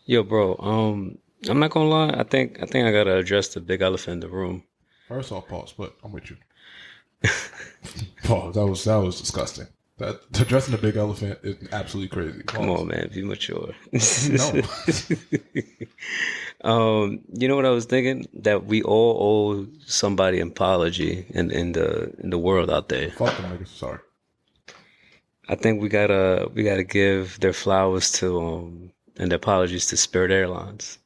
Yo, bro. I'm not gonna lie. I think I gotta address the big elephant in the room. First off, pause, but I'm with you. Pause. That was disgusting. That addressing the big elephant is absolutely crazy. Pause. Come on, man. Be mature. No. You know what I was thinking? That we all owe somebody an apology in the world out there. Fuck them niggas. Sorry. I think we gotta give their flowers to and their apologies to Spirit Airlines.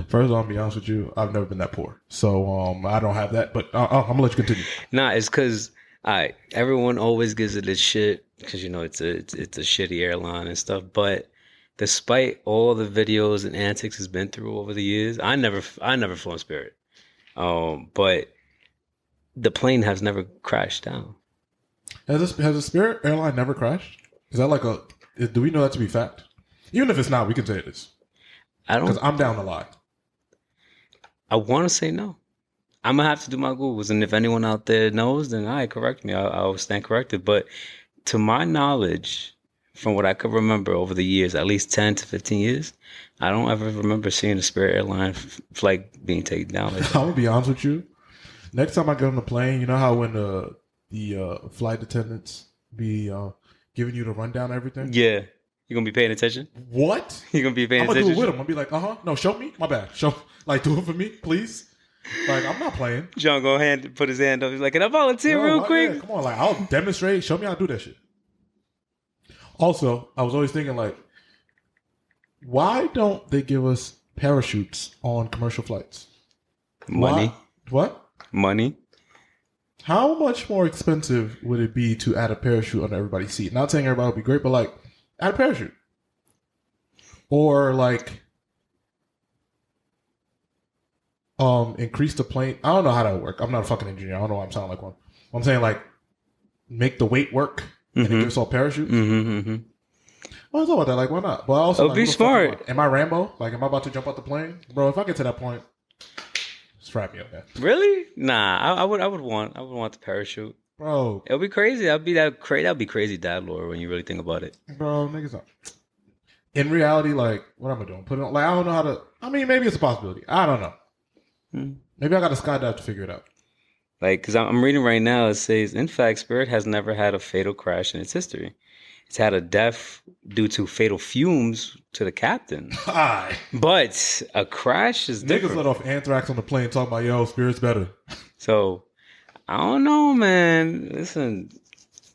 First, I'll be honest with you. I've never been that poor, so I don't have that. But I'm gonna let you continue. Nah, it's because everyone always gives it this shit because it's a shitty airline and stuff. But despite all the videos and antics it's been through over the years, I never flown Spirit. But the plane has never crashed down. Has a Spirit airline never crashed? Is that do we know that to be fact? Even if it's not, we can say it is. I don't. Because I'm down to lie. I want to say no. I'm gonna have to do my Googles, and if anyone out there knows, then correct me. I'll stand corrected. But to my knowledge, from what I could remember over the years, at least 10 to 15 years, I don't ever remember seeing a Spirit airline flight being taken down. Like that. I'm gonna be honest with you. Next time I get on the plane, you know how when the flight attendants be giving you the rundown of everything? Yeah. You're going to be paying attention? What? You're going to be paying I'm going to attention? do it with them. I'll be like, no, show me. My bad. Do it for me, please. Like, I'm not playing. John go ahead put his hand up. He's like, can I volunteer real quick? Yeah, come on, I'll demonstrate. Show me how to do that shit. Also, I was always thinking, why don't they give us parachutes on commercial flights? Money. What? Money. How much more expensive would it be to add a parachute on everybody's seat? Not saying everybody would be great, but add a parachute. Or increase the plane. I don't know how that would work. I'm not a fucking engineer. I don't know why I'm sounding like one. I'm saying make the weight work and it gives all parachutes. Well, I thought about that. Why not? But also, be smart. Am I Rambo? Am I about to jump out the plane, bro? If I get to that point, strap me up, man. Really? Nah, I would want the parachute, bro. It'll be crazy. That'd be crazy, dad lore when you really think about it, bro. Niggas not. In reality, what am I doing? Put it on. I don't know how to. I mean, maybe it's a possibility. I don't know. Maybe I got to skydive to figure it out. Because I'm reading right now, it says, in fact, Spirit has never had a fatal crash in its history. It's had a death due to fatal fumes to the captain. But a crash is different. Niggas let off anthrax on the plane talking about, yo, Spirit's better. So, I don't know, man. Listen,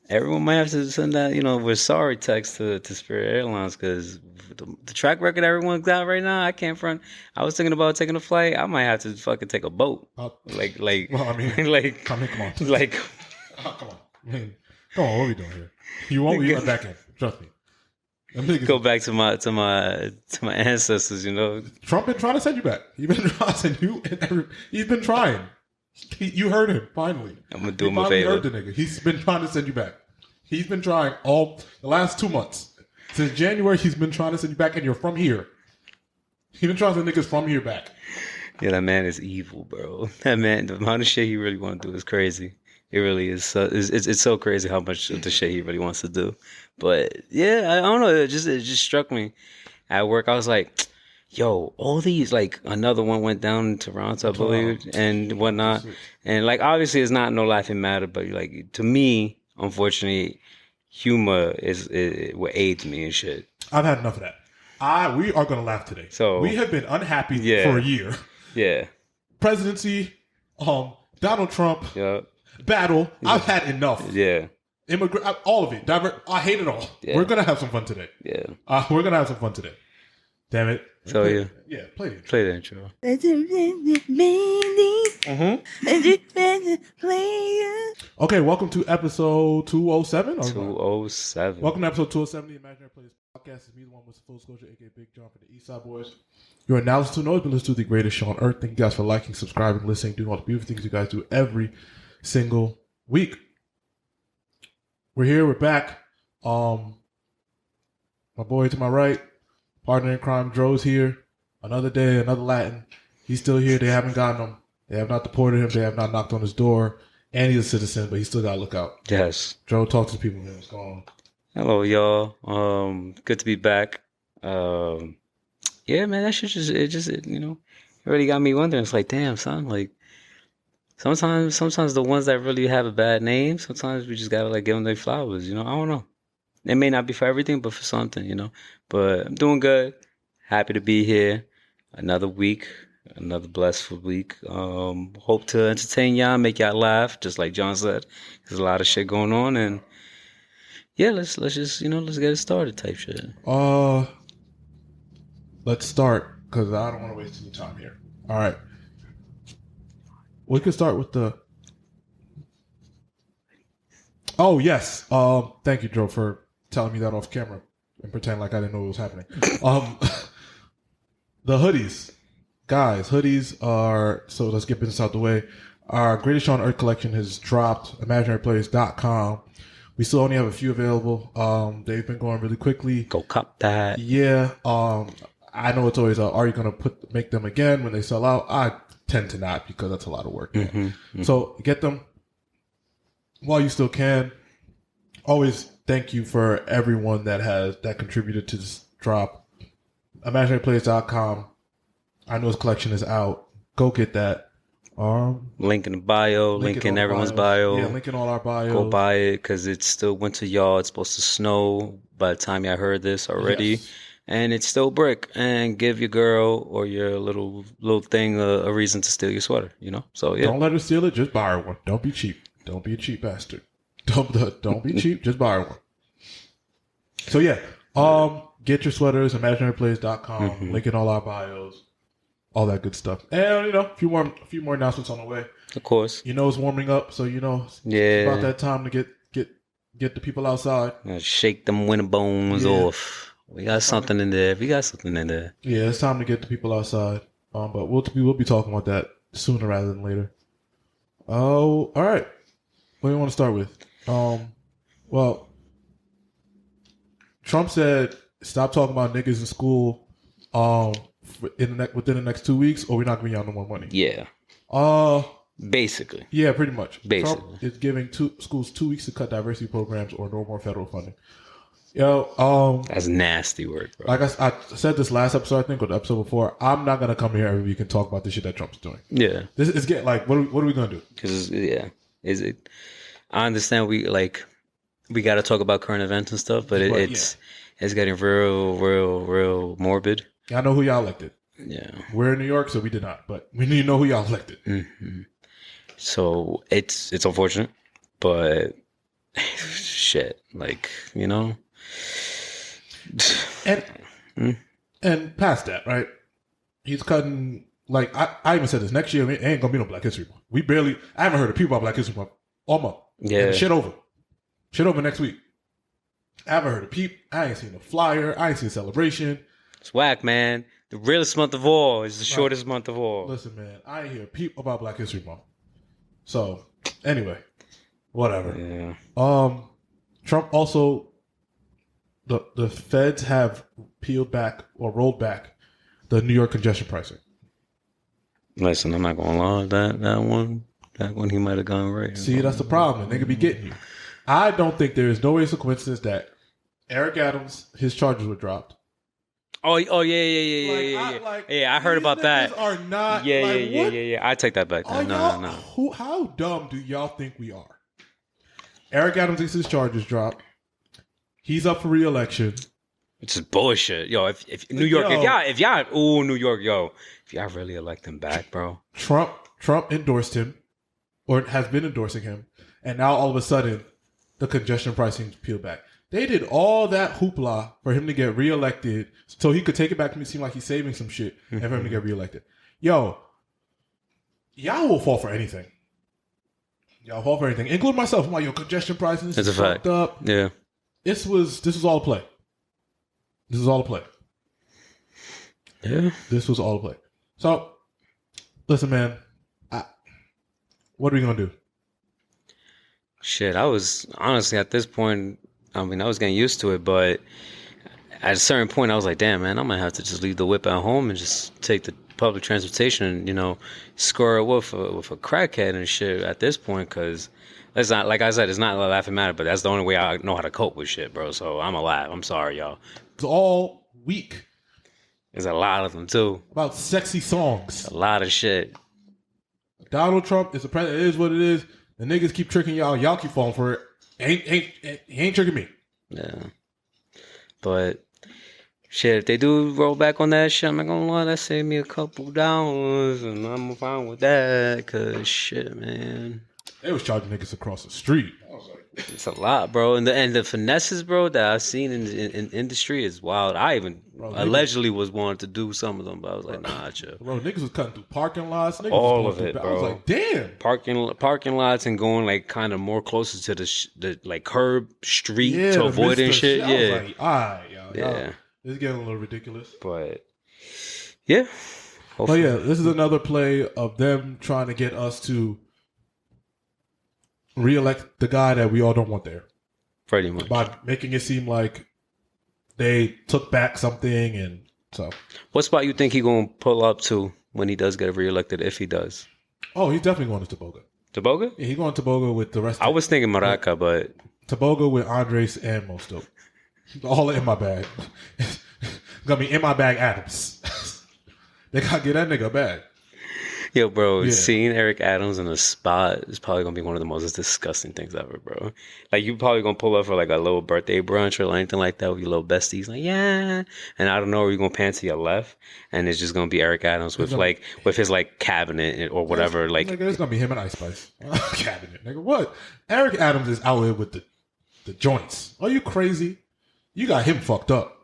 everyone might have to send that, we're sorry text to Spirit Airlines because the track record everyone's got right now, I can't front. I was thinking about taking a flight. I might have to fucking take a boat. Well, I mean, come on. Come on. Come on, what are we doing here? You won't be back in. Trust me. Go back to my ancestors, Trump been trying to send you back. He's been trying to send you. He's been trying. You heard him finally. I'm gonna do him a favor. Heard the nigga. He's been trying to send you back. He's been trying all the last 2 months. Since January, he's been trying to send you back, and you're from here. He's been trying to send niggas from here back. Yeah, that man is evil, bro. That man, the amount of shit he really want to do is crazy. It really is. It's so crazy how much of the shit he really wants to do. But yeah, I don't know. It just struck me at work. I was like, yo, all these, another one went down in Toronto, I believe, and whatnot. And obviously, it's not no laughing matter, but to me, unfortunately, humor is what aids me and shit. I've had enough of that. We are going to laugh today. So we have been unhappy for a year. Yeah. Presidency, Donald Trump, yeah. Battle. Yeah. I've had enough. Yeah. All of it. I hate it all. Yeah. We're going to have some fun today. Yeah. We're going to have some fun today. Damn it. So yeah. Yeah, play it. Play the intro. Okay, welcome to episode 207. 207. Welcome to episode 207 of the Imaginary Players Podcast. It's me, the one with the full disclosure, aka Big John for the Eastside Boys. You're now listening to Noise, but listen to the greatest show on earth. Thank you guys for liking, subscribing, listening, doing all the beautiful things you guys do every single week. We're here. We're back. My boy to my right, partner in crime, Dro's here. Another day, another Latin. He's still here. They haven't gotten him. They have not deported him. They have not knocked on his door. And he's a citizen, but he still got to look out. Yes. Dro, talk to the people, man. What's going on? Hello, y'all. Good to be back. Yeah, man, that shit it really got me wondering. It's like, damn, son, like sometimes the ones that really have a bad name, sometimes we just gotta like give them their flowers. I don't know. It may not be for everything, but for something. But I'm doing good. Happy to be here. Another week, another blessed week. Hope to entertain y'all, make y'all laugh, just like John said. There's a lot of shit going on, and yeah, let's just let's get it started, type shit. Uh, let's start because I don't want to waste any time here. All right, we can start with the. Oh yes. Thank you, Joe, for telling me that off camera and pretend like I didn't know what was happening. Um, the hoodies, guys. Hoodies are so. Let's get business out the way. Our Greatest Show on Earth collection has dropped. ImaginaryPlace.com. We still only have a few available. They've been going really quickly. Go cop that. Yeah. I know it's always, are you going to make them again when they sell out? I tend to not because that's a lot of work. So get them while you still can. Always thank you for everyone that contributed to this drop. ImaginaryPlace.com. I know his collection is out. Go get that. Link in the bio, link in everyone's bio. Yeah, link in all our bios. Go buy it because it's still winter, y'all. It's supposed to snow by the time y'all heard this already. Yes. And it's still brick. And give your girl or your little thing a reason to steal your sweater, So, yeah. Don't let her steal it. Just buy her one. Don't be cheap. Don't be a cheap bastard. Don't be cheap. Just buy her one. So, yeah. Get your sweaters, imaginaryplace.com. Link in all our bios. All that good stuff. And, a few more announcements on the way. Of course. It's warming up. So, it's about that time to get the people outside. Shake them winter bones off. We got something in there. Yeah, it's time to get the people outside. But we'll be talking about that sooner rather than later. Oh, all right. What do you want to start with? Well, Trump said, "Stop talking about niggas in school. Within the next 2 weeks, or we're not giving y'all no more money." Yeah. Basically. Yeah, pretty much. Basically. Trump is giving schools 2 weeks to cut diversity programs or no more federal funding. Yo, that's nasty work, bro. Like I said this last episode, I think, or the episode before, I'm not gonna come here every week and talk about the shit that Trump's doing. Yeah. This is getting like, what are we gonna do? Because is it? I understand we got to talk about current events and stuff, but it's getting real morbid. I know who y'all elected. Yeah, we're in New York, so we did not, but we need to know who y'all elected. Mm-hmm. So it's unfortunate, but shit, and past that, right? He's cutting. Like I even said this, next year it ain't gonna be no Black History Month. I haven't heard of people about Black History Month all month. Yeah, and shit over next week. I haven't heard of peep. I ain't seen a flyer. I ain't seen a celebration. It's whack, man. The realest month of all is the shortest month of all. Listen, man, I ain't hear peep about Black History Month. So anyway, whatever. Yeah. Trump also, the feds have peeled back or rolled back the New York congestion pricing. Listen, I'm not gonna lie, that one he might have gone right. See, that's the problem. They could be getting you. I don't think there is no way it's a coincidence that Eric Adams, his charges were dropped. Oh yeah. I heard about that. Are not. Yeah. I take that back. No. How dumb do y'all think we are? Eric Adams gets his charges dropped. He's up for re-election. It's just bullshit, yo. If New York, if y'all really elect him back, bro. Trump endorsed him, or has been endorsing him, and now all of a sudden, the congestion pricing peeled back. They did all that hoopla for him to get reelected, so he could take it back to me, seem like he's saving some shit, and for him to get reelected. Yo, y'all will fall for anything. Y'all fall for anything, including myself. I'm like, yo, congestion pricing. This is fucked up. Yeah, this was all a play. This is all a play. Yeah, this was all a play. So, listen, man. What are we gonna do? Shit, I was honestly at this point. I mean, I was getting used to it, but at a certain point, I was like, "Damn, man, I'm gonna have to just leave the whip at home and just take the public transportation and score it with a crackhead and shit." At this point, because It's not, like I said, it's not a laughing matter, but that's the only way I know how to cope with shit, bro. So I'm alive. I'm sorry, y'all. It's all week There's a lot of them too. about sexy songs. A lot of shit. Donald Trump is the president. It is what it is. The niggas keep tricking y'all. Y'all keep falling for it. He ain't tricking me. Yeah. But shit, if they do roll back on that shit, I'm not gonna lie, that saved me a couple dollars, and I'm fine with that. Cause shit, man, They was charging niggas across the street. I was like, it's a lot, bro. And the finesses, bro, that I've seen in industry is wild. I even allegedly was wanting to do some of them, but I was like, nah, chill. bro, niggas was cutting through parking lots. Niggas All was of going it, through, bro. I was like, damn. Parking lots and going like kind of more closer to the like curb street Yeah, to the avoiding Mr. shit. I was Yeah, like, all right, y'all. yeah. It's getting a little ridiculous. But yeah, But yeah, this is another play of them trying to get us to reelect the guy that we all don't want there pretty much. by making it seem like they took back something. And so, What spot you think he gonna pull up to when he does get reelected, if he does? oh, he's definitely going to Toboga. Toboga? Yeah, he's going to Toboga with the rest. I was thinking Maraca, but Toboga with Andres and Mosto. All in my bag. It's gonna be in my bag, Adams. They gotta get that nigga a bag. yo, bro, Yeah. seeing Eric Adams in a spot is probably gonna be one of the most disgusting things ever, bro. Like you probably gonna pull up for like a little birthday brunch or anything like that with your little besties, like yeah, and I don't know, you're gonna pan to your left, and it's just gonna be Eric Adams with with his like cabinet or whatever, like Nigga, it's gonna be him and Ice Spice. Cabinet, nigga. What? Eric Adams is out here with the joints. Are you crazy? You got him fucked up.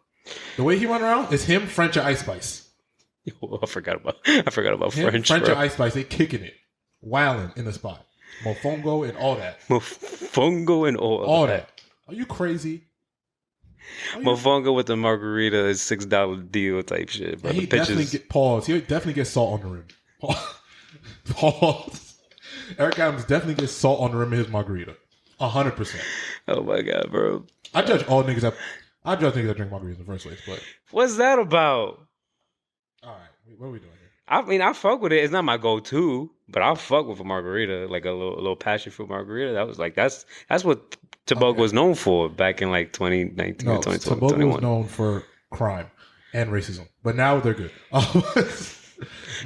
The way he run around is him, French, or Ice Spice. I forgot about French, French bro. or Ice Spice, they kicking it, wilding in the spot, mofongo and all that, Mofongo and all that. Are you crazy? Mofongo with the margarita is $6 deal type shit, bro. And he The definitely pictures. get pause. He definitely gets salt on the rim. Pause. Eric Adams definitely gets salt on the rim of his margarita. 100%. Oh my god, bro. I judge niggas that drink margaritas in the first place. But What's that about? all right, what are we doing here? I mean, I fuck with it. It's not my go-to, but I'll fuck with a margarita, like a little passion fruit margarita. That was like that's what Tobago was known for back in like 2019 No, or 2020, Tobago 2021. was known for crime and racism, but now they're good.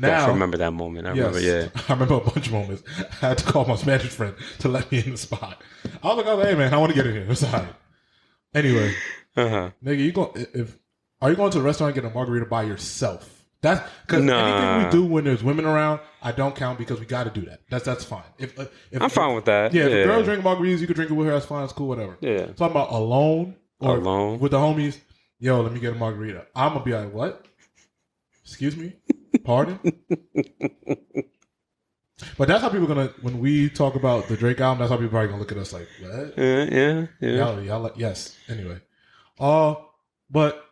I remember that moment. I remember, yeah. I remember a bunch of moments. I had to call my Spanish friend to let me in the spot. I was like, hey man, I want to get in here. It's all right. Anyway, nigga, are you going to the restaurant and get a margarita by yourself? That's because anything we do when there's women around, I don't count because we got to do that. That's fine. If I'm fine with that. Yeah, if a girl drink margaritas, you can drink it with her. That's fine. It's cool. Whatever. Yeah. Talking about alone or Alone. with the homies. Yo, let me get a margarita. I'm gonna be like, what? Excuse me? Pardon? But that's how people gonna when we talk about the Drake album. That's how people are gonna look at us like, what? Yeah. Y'all like, yes. Anyway, but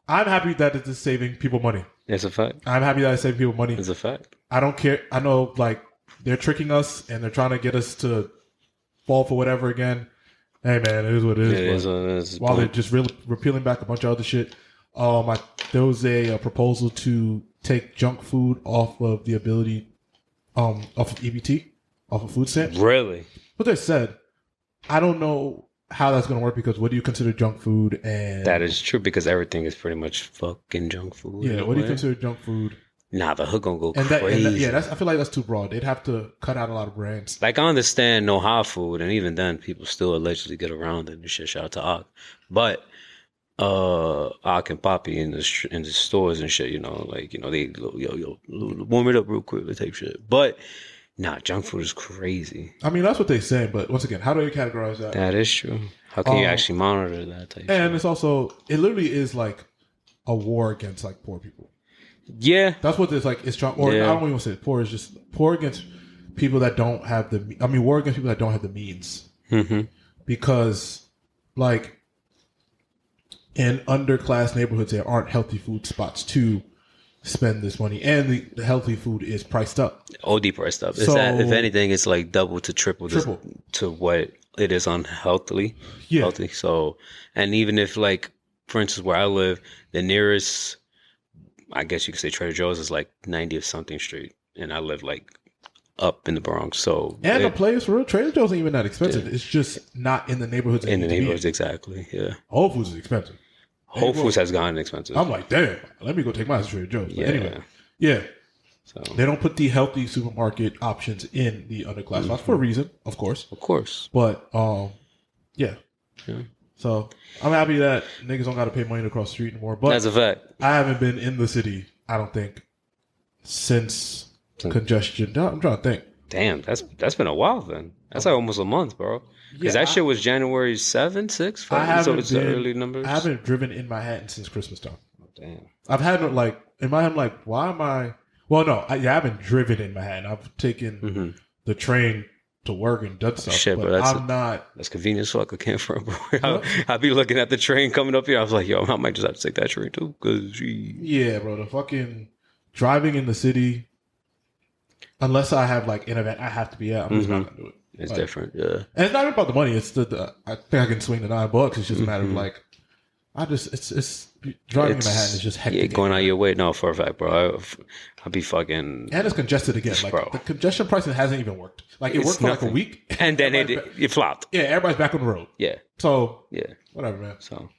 I'm happy that it is saving people money. It's a fact. I'm happy that it's saving people money. It's a fact. I don't care. I know, like, they're tricking us and they're trying to get us to fall for whatever again. Hey, man, it is what it is. It is what it is. While they're just repealing back a bunch of other shit. There was a proposal to take junk food off of the ability, off of EBT, off of food stamps. Really? But they said, I don't know how that's going to work because what do you consider junk food? And That is true because everything is pretty much fucking junk food. yeah, what do you consider junk food? Nah, the hood gonna go And crazy. I feel like that's too broad. They'd have to cut out a lot of brands. Like I understand no hot food, and even then, people still allegedly get around it and shit. Shout out to Ak, but Ak and Poppy in the stores and shit. You know, like they warm it up real quick type shit. But nah, junk food is crazy. I mean, that's what they say. But once again, how do you categorize that? That is true. How can you actually monitor that type? And it's also it literally is like a war against like poor people. Yeah, that's what it's like. It's trying, or I don't even say poor. It's just poor against people that don't have the. I mean, war against people that don't have the means. Mm-hmm. Because, like, in underclass neighborhoods, there aren't healthy food spots to spend this money, and the healthy food is priced up. OD priced up. So, if anything, it's like double to triple. To what it is unhealthily. Yeah. Healthy. So, and even if like, for instance, where I live, the nearest, I guess you could say Trader Joe's is like 90th something street, and I live like up in the Bronx. So and the players for real, Trader Joe's ain't even that expensive. It's just not in the neighborhoods. In the neighborhoods, exactly. Yeah. Whole Foods is expensive. Whole Foods has gotten expensive. I'm like, damn. Let me go take mine to Trader Joe's. But anyway, yeah. So they don't put the healthy supermarket options in the underclass class for a reason, of course. Of course. But yeah. So I'm happy that niggas don't got to pay money to cross the street anymore. But that's a fact. I haven't been in the city, I don't think, since congestion. I'm trying to think. Damn, that's been a while then. That's like almost a month, bro. Because that shit was January 7th, 6th, 5th. So it's the early numbers. I haven't driven in Manhattan since Christmas time. Oh, damn. I've had like in my head, I'm like, why am I? Well, no, I haven't driven in Manhattan. I've taken the train to work and done stuff. Shit, but bro, I'm not. That's convenient as fuck. I can't front, bro. I'd be looking at the train coming up here. I was like, yo, I might just have to take that train too. Yeah, bro. The fucking driving in the city, unless I have like an event I have to be at, I'm just not gonna do it. It's different, yeah. And it's not even about the money. It's I think I can swing the $9. It's just a matter of like, it's driving in Manhattan is just hectic. Yeah, going out your way. No, for a fact, bro. I'll be fucking. And it's congested again. Like bro. the congestion pricing hasn't even worked. Like it worked for like a week, and then it flopped. Yeah, everybody's back on the road. Yeah. So yeah, whatever, man. So,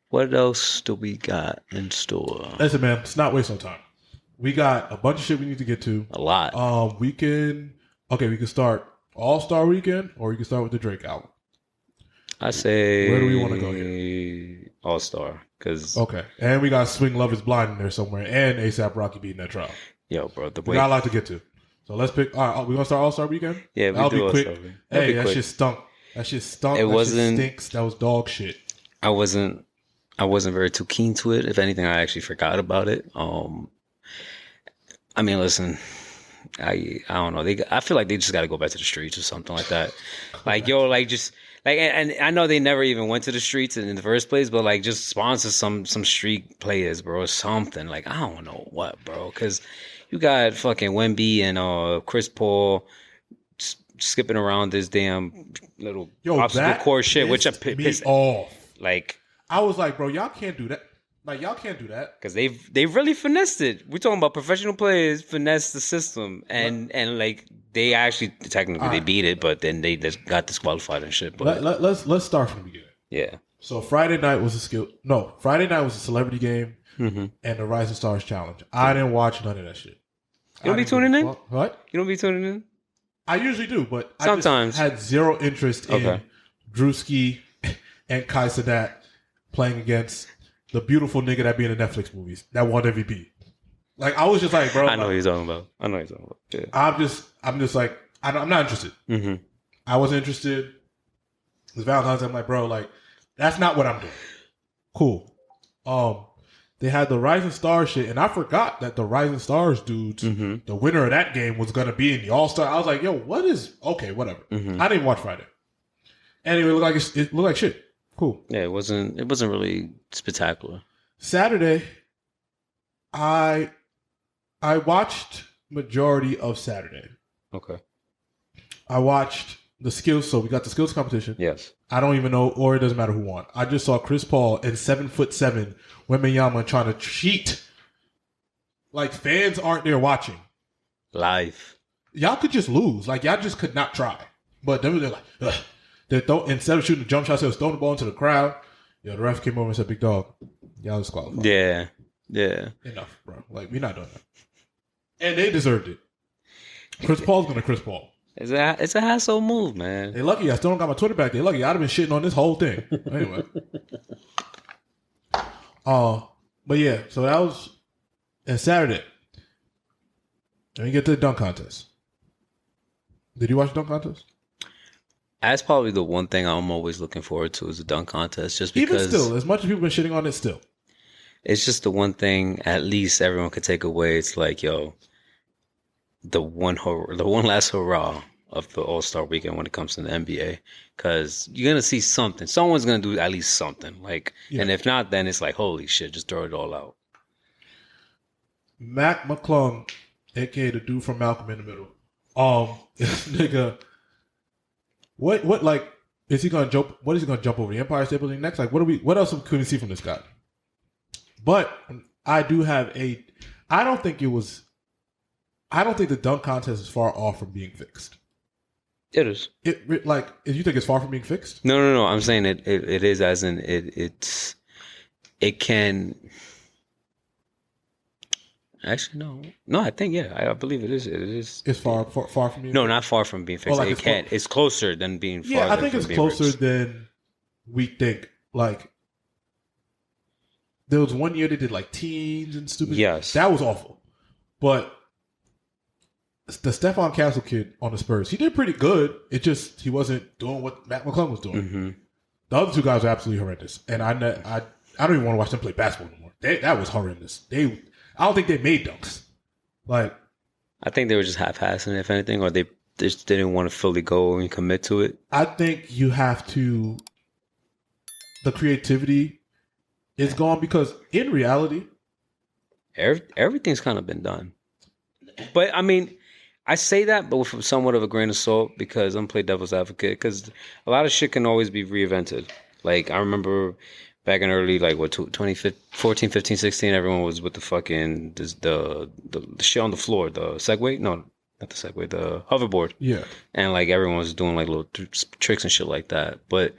what else do we got in store? Listen, man, it's not waste no time. We got a bunch of shit we need to get to. A lot. We can start Allstar Weekend, or we can start with the Drake album. I say, where do we want to go here? All-Star, because okay, and we got Swing Love Is Blind in there somewhere, and ASAP Rocky beating that trial. Yo, bro, we got a lot to get to. So let's pick. All right, we gonna start All-Star Weekend. Yeah, that'll be quick. Hey, that quick. shit stunk. That shit stunk. It wasn't. Stinks. That was dog shit. I wasn't very too keen to it. If anything, I actually forgot about it. I mean, listen. I don't know. I feel like they just got to go back to the streets or something like that. Like, yo, like just like, and I know they never even went to the streets in the first place, but like just sponsor some street players, bro, or something. Like, I don't know what, bro, because you got fucking Wemby and Chris Paul skipping around this damn little obstacle course shit, which I pissed off. Like, I was like, bro, y'all can't do that. Like, y'all can't do that. Because they've really finessed it. We're talking about professional players finesse the system. And like, they actually, technically, they beat it, but then they just got disqualified and shit. But let's start from the beginning. Yeah. So Friday night was Friday night was a celebrity game and the Rising Stars Challenge. I didn't watch none of that shit. You don't be tuning in? What? You don't be tuning in? I usually do, but sometimes I just had zero interest in Drewski and Kai Cenat playing against the beautiful nigga that be in the Netflix movies that won MVP. Like, I was just like, bro. I know what you're talking about. Yeah. I'm just like, I'm not interested. I wasn't interested. It was Valentine's. I'm like, bro, like, that's not what I'm doing. Cool. They had the Rising Stars shit, and I forgot that the Rising Stars dudes, the winner of that game was gonna be in the All-Star. I was like, yo, what is okay, whatever. I didn't even watch Friday. Anyway, it looked like shit. Cool. Yeah, it wasn't really spectacular. Saturday, I watched majority of Saturday. Okay. I watched the skills, so we got the skills competition. Yes. I don't even know, or it doesn't matter who won. I just saw Chris Paul and 7'7" Wembanyama trying to cheat. Like, fans aren't there watching. Live. Y'all could just lose. Like, y'all just could not try. But they're like, ugh. Instead of shooting the jump shots, they was throwing the ball into the crowd. Yo, the ref came over and said, "Big dog, y'all disqualified." Yeah. Enough, bro. Like, we're not doing that. And they deserved it. Chris Paul's gonna Chris Paul. It's a hassle move, man. They lucky I still don't got my Twitter back. They lucky I'd have been shitting on this whole thing. Anyway. But yeah, so that was Saturday. Let me get to the dunk contest. Did you watch the dunk contest? That's probably the one thing I'm always looking forward to is the dunk contest. Just because, even still, as much as people been shitting on it, still, it's just the one thing at least everyone could take away. It's like, yo, the one last hurrah of the All-Star Weekend when it comes to the NBA, because you're gonna see something. Someone's gonna do at least something. Like, and if not, then it's like, holy shit, just throw it all out. Mac McClung, aka the dude from Malcolm in the Middle, this nigga. What like is he gonna jump? What is he gonna jump over the Empire State Building next? Like, what else can we see from this guy? But I do have I don't think it was I don't think the dunk contest is far off from being fixed. It is. Like, you think it's far from being fixed? No. I'm saying it is, as in it can. Actually, no. I think I believe it is. It is. It's far from being. No, fixed? not far from being fixed. like it can. It's closer than being. Yeah, I think it's closer than we think. Like, there was one year they did like teens and stupid. Yes, that was awful. But the Stephon Castle kid on the Spurs, he did pretty good. It just he wasn't doing what Matt McClung was doing. Mm-hmm. The other two guys are absolutely horrendous, and I don't even want to watch them play basketball anymore. That was horrendous. I don't think they made dunks. Like, I think they were just half-assing, if anything, or they just didn't want to fully go and commit to it. I think you have to. The creativity is gone because in reality, everything's kind of been done. But I mean, I say that, but with somewhat of a grain of salt, because I'm playing devil's advocate. Because a lot of shit can always be reinvented. Like, I remember back in early, like, 2014, 15, 16, everyone was with the fucking, the shit on the floor, the Segway? No, not the Segway, the hoverboard. Yeah. And, like, everyone was doing, like, little tricks and shit like that. But,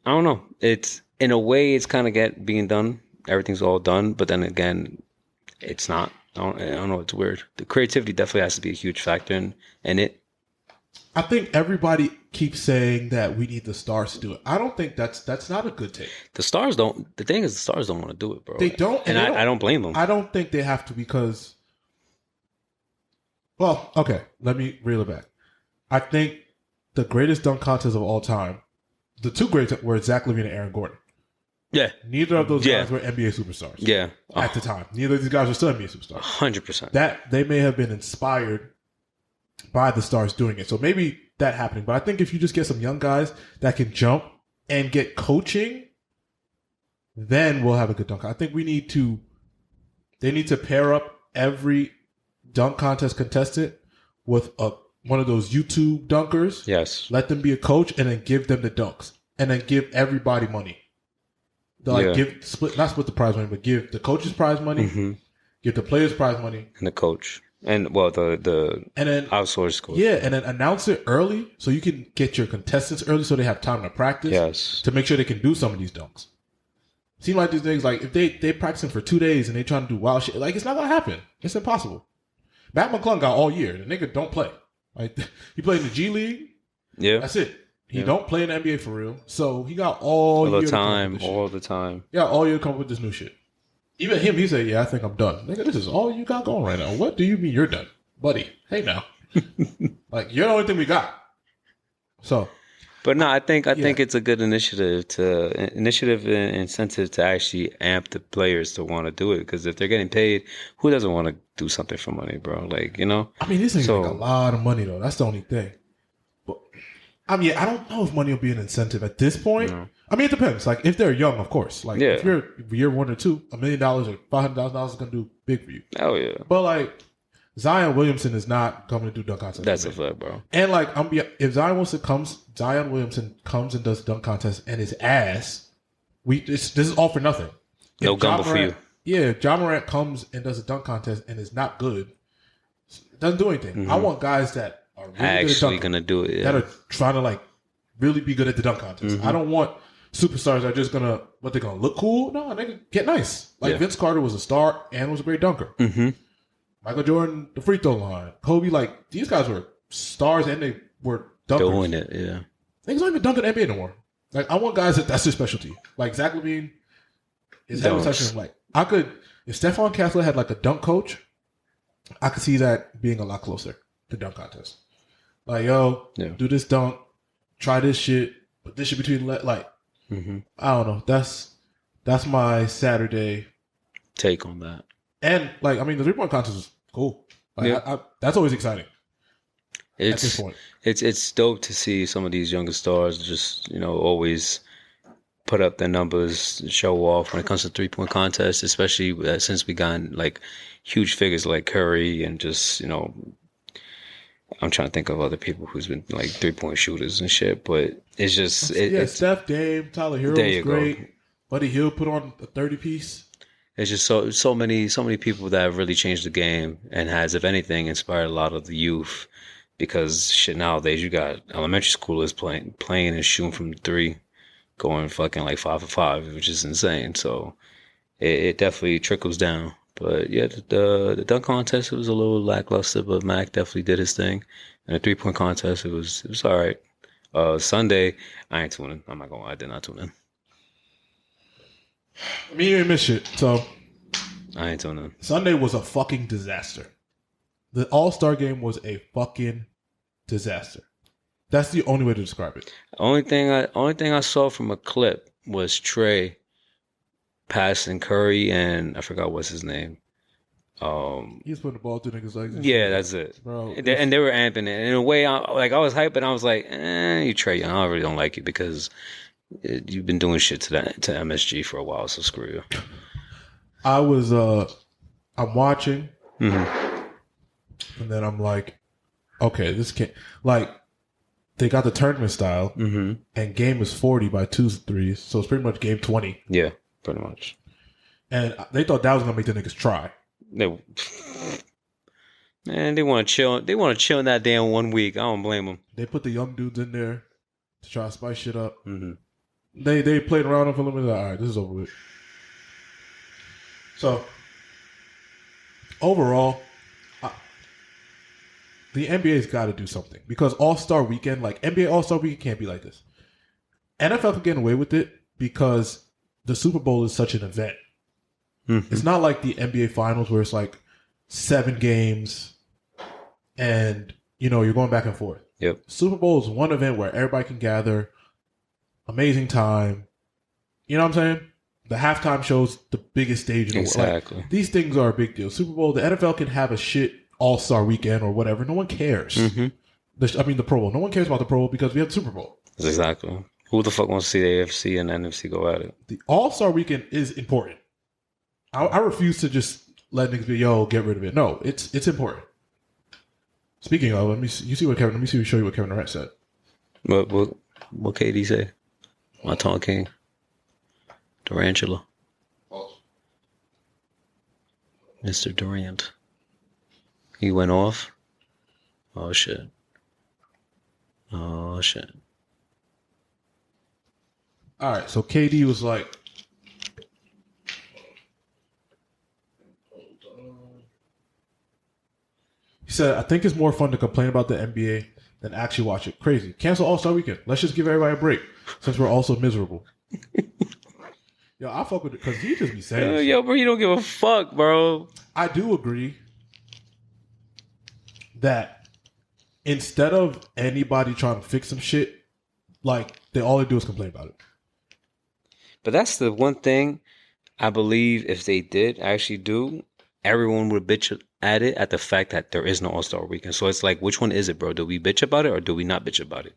I don't know. It's, in a way, it's kind of being done. Everything's all done. But then again, it's not. I don't know. It's weird. The creativity definitely has to be a huge factor in it. I think everybody keeps saying that we need the stars to do it. I don't think that's not a good take. The stars don't. The thing is, the stars don't want to do it, bro. They don't, and I don't blame them. I don't think they have to because. Well, okay. Let me reel it back. I think the greatest dunk contest of all time, the two greats were Zach LaVine and Aaron Gordon. Yeah. Neither of those guys were NBA superstars. Yeah. At the time, neither of these guys were still NBA superstars. 100%. That they may have been inspired by the stars doing it. So maybe that happening. But I think if you just get some young guys that can jump and get coaching, then we'll have a good dunk. I think they need to pair up every dunk contest contestant with one of those YouTube dunkers. Yes. Let them be a coach and then give them the dunks. And then give everybody money. Not split the prize money, but give the coaches prize money, give the players prize money, and the coach, and the and then outsourced coach. Yeah, and then announce it early so you can get your contestants early so they have time to practice. Yes, to make sure they can do some of these dunks. Seem like these things, like if they practicing for 2 days and they trying to do wild shit, like it's not gonna happen. It's impossible. Matt McClung got all year. The nigga don't play. Like he played in the G League. Yeah, that's it. He don't play in the NBA for real. So he got all the time. Yeah, all year to come up with this new shit. Even him, he said, yeah, I think I'm done. Nigga, this is all you got going right now. What do you mean you're done? Buddy, hey now. Like, you're the only thing we got. So. But no, I think it's a good initiative and incentive to actually amp the players to want to do it. Because if they're getting paid, who doesn't want to do something for money, bro? Like, you know? I mean, this thing make a lot of money, though. That's the only thing. I mean, I don't know if money will be an incentive at this point. No. I mean, it depends. Like, if they're young, of course. Like, if you're year 1 or 2, $1 million or $500,000 is going to do big for you. Oh, yeah. But, like, Zion Williamson is not coming to do dunk contest. That's a fact, bro. And, like, if Zion Williamson comes and does dunk contest and his ass, this is all for nothing. No gumbo for you. Yeah, if John Morant comes and does a dunk contest and is not good, it doesn't do anything. I want guys that are really actually gonna do it, that are trying to like really be good at the dunk contest. I don't want superstars that are just gonna they're gonna look cool. No, they can get nice. Like Vince Carter was a star and was a great dunker. Michael Jordan, the free throw line. Kobe, like these guys were stars and they were dunkers. Doing it, yeah. Niggas don't even dunk in the NBA no more. Like I want guys that's their specialty. Like Zach LaVine is having such like I could if Stephon Castle had like a dunk coach, I could see that being a lot closer to dunk contest. Like, yo, do this dunk, try this shit, put this shit between like, I don't know. That's my Saturday take on that. And like, I mean, the 3-point contest is cool. Like, that's always exciting. At this point, it's dope to see some of these younger stars just always put up their numbers, show off when it comes to 3-point contests, especially since we got like huge figures like Curry and just I'm trying to think of other people who's been like 3-point shooters and shit, but it's just Steph, Dame, Tyler Hero was great. Buddy Hield put on a 30-piece. It's just so many people that have really changed the game and has, if anything, inspired a lot of the youth. Because shit, nowadays you got elementary schoolers playing and shooting from three, going fucking like 5 for 5, which is insane. So it definitely trickles down. But yeah, the dunk contest, it was a little lackluster, but Mac definitely did his thing. And the 3-point contest, it was all right. Sunday, I ain't tuning. I'm not gonna lie, I did not tune in. Me and miss shit. So I ain't tuning in. Sunday was a fucking disaster. The All-Star game was a fucking disaster. That's the only way to describe it. Only thing I saw from a clip was Trey passing Curry and I forgot what's his name. He's putting the ball through niggas' legs. Yeah, that's it, bro. And they were amping it. And in a way, I was hyped, but I was like, you Trey Young, I really don't like you because you've been doing shit to MSG for a while, so screw you. I'm watching, Mm-hmm. and then I'm like, okay, this can't, like, they got the tournament style, Mm-hmm. and game is 40 by 2 threes, so it's pretty much game 20. Yeah, pretty much. And they thought that was going to make the niggas try. Man, they want to chill. They want to chill in that damn 1 week. I don't blame them. They put the young dudes in there to try to spice shit up. Mm-hmm. They played around for a little bit. All right, this is over with. So, overall, the NBA's got to do something because All-Star Weekend, like NBA All-Star Weekend, can't be like this. NFL can get away with it because the Super Bowl is such an event. Mm-hmm. It's not like the NBA Finals where it's like 7 games and, you're going back and forth. Yep. Super Bowl is one event where everybody can gather. Amazing time. You know what I'm saying? The halftime show's the biggest stage in the world. Exactly. Like, these things are a big deal. Super Bowl, the NFL can have a shit All-Star Weekend or whatever. No one cares. Mm-hmm. The Pro Bowl. No one cares about the Pro Bowl because we have the Super Bowl. Exactly. Who the fuck wants to see the AFC and NFC go at it? The All-Star Weekend is important. I refuse to just let niggas be, get rid of it. No, it's important. Speaking of, let me show you what Kevin Durant said. What KD say? My Tall King. Durantula. Mr. Durant. He went off. Oh shit. All right, so KD was like, he said, I think it's more fun to complain about the NBA than actually watch it. Crazy. Cancel All-Star Weekend. Let's just give everybody a break since we're also miserable. Yo, I fuck with it because he just be saying yo, bro, you don't give a fuck, bro. I do agree that instead of anybody trying to fix some shit, like, all they do is complain about it. But that's the one thing I believe if they did actually do, everyone would bitch at it at the fact that there is no All-Star Weekend. So it's like, which one is it, bro? Do we bitch about it or do we not bitch about it?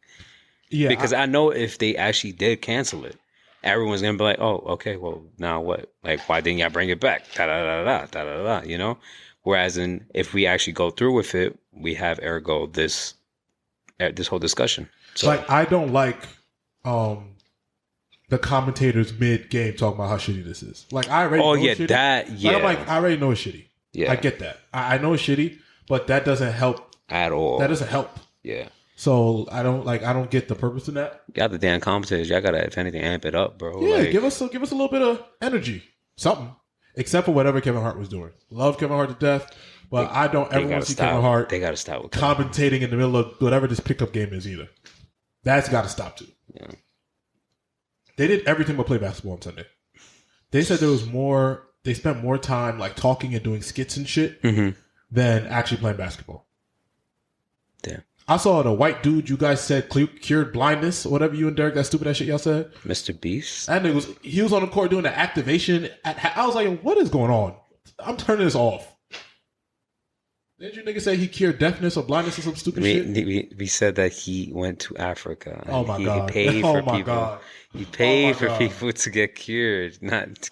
Yeah. Because I know if they actually did cancel it, everyone's going to be like, oh, okay, well, now what? Like, why didn't y'all bring it back? Da-da-da-da, Whereas if we actually go through with it, we have ergo this whole discussion. So, like, I don't like the commentators mid-game talking about how shitty this is. Like, I already know it's shitty. Like, I'm like, I already know it's shitty. Yeah. I get that. I know it's shitty, but that doesn't help. At all. That doesn't help. Yeah. So I don't get the purpose in that. Got the damn commentators. Y'all gotta, if anything, amp it up, bro. Yeah, give us a little bit of energy, something. Except for whatever Kevin Hart was doing. Love Kevin Hart to death, but I don't ever want to see Kevin Hart. They gotta stop with commentating in the middle of whatever this pickup game is either. That's got to stop too. Yeah. They did everything but play basketball on Sunday. They said they spent more time like talking and doing skits and shit than actually playing basketball. Damn. I saw the white dude you guys said cured blindness, whatever you and Derek, that stupid ass shit y'all said. Mr. Beast? And he was on the court doing the activation. I was like, what is going on? I'm turning this off. Didn't you nigga say he cured deafness or blindness or some stupid shit? We said that he went to Africa. Oh my God. He paid for people. God. He paid for people to get cured. Not.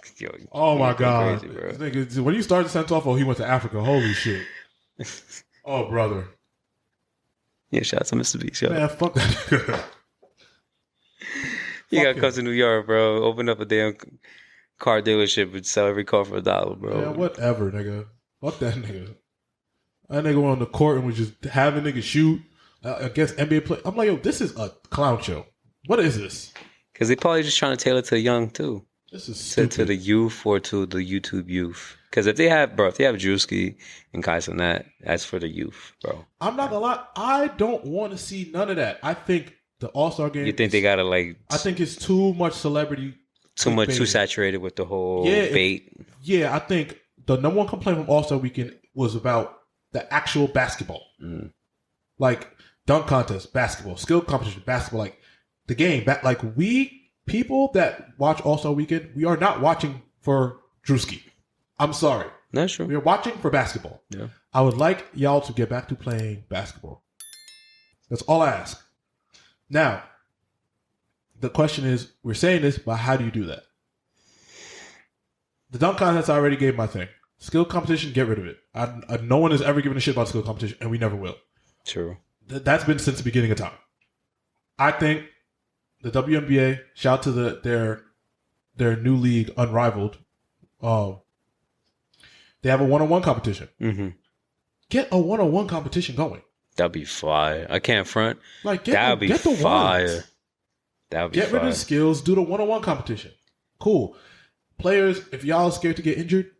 Oh my God. Crazy, bro. Nigga, when you started the sentence off, he went to Africa. Holy shit. Oh, brother. Yeah, shout out to Mr. Beast. Yo. Man, fuck that. You gotta come to New York, bro. Open up a damn car dealership would sell every car for $1, bro. Yeah, whatever, nigga. Fuck that nigga. That nigga went on the court and was just having niggas shoot against NBA players. I'm like, yo, this is a clown show. What is this? Because they probably just trying to tailor to the young too. This is stupid. To the youth or to the YouTube youth. Because if they have Drewski and guys on that's for the youth, bro. I'm not gonna lie, I don't want to see none of that. I think the All-Star game. You think they gotta like? I think it's too much celebrity. Too saturated with the whole bait. I think the number one complaint from All-Star Weekend was about the actual basketball. Like dunk contest, basketball, skill competition, basketball, like the game. Like we people that watch All-Star Weekend, we are not watching for Drewski. I'm sorry. That's true. We are watching for basketball. Yeah. I would like y'all to get back to playing basketball. That's all I ask. Now, the question is, we're saying this, but how do you do that? The dunk contest, I already gave my thing. Skill competition, get rid of it. No one has ever given a shit about skill competition, and we never will. True. That's been since the beginning of time. I think the WNBA, shout out to their new league, Unrivaled. They have a one-on-one competition. Mm-hmm. Get a one-on-one competition going. That'd be fire. I can't front. Like that'd be get the fire. ones. That'd be get rid of the skills. Do the one-on-one competition. Cool. Players, if y'all are scared to get injured,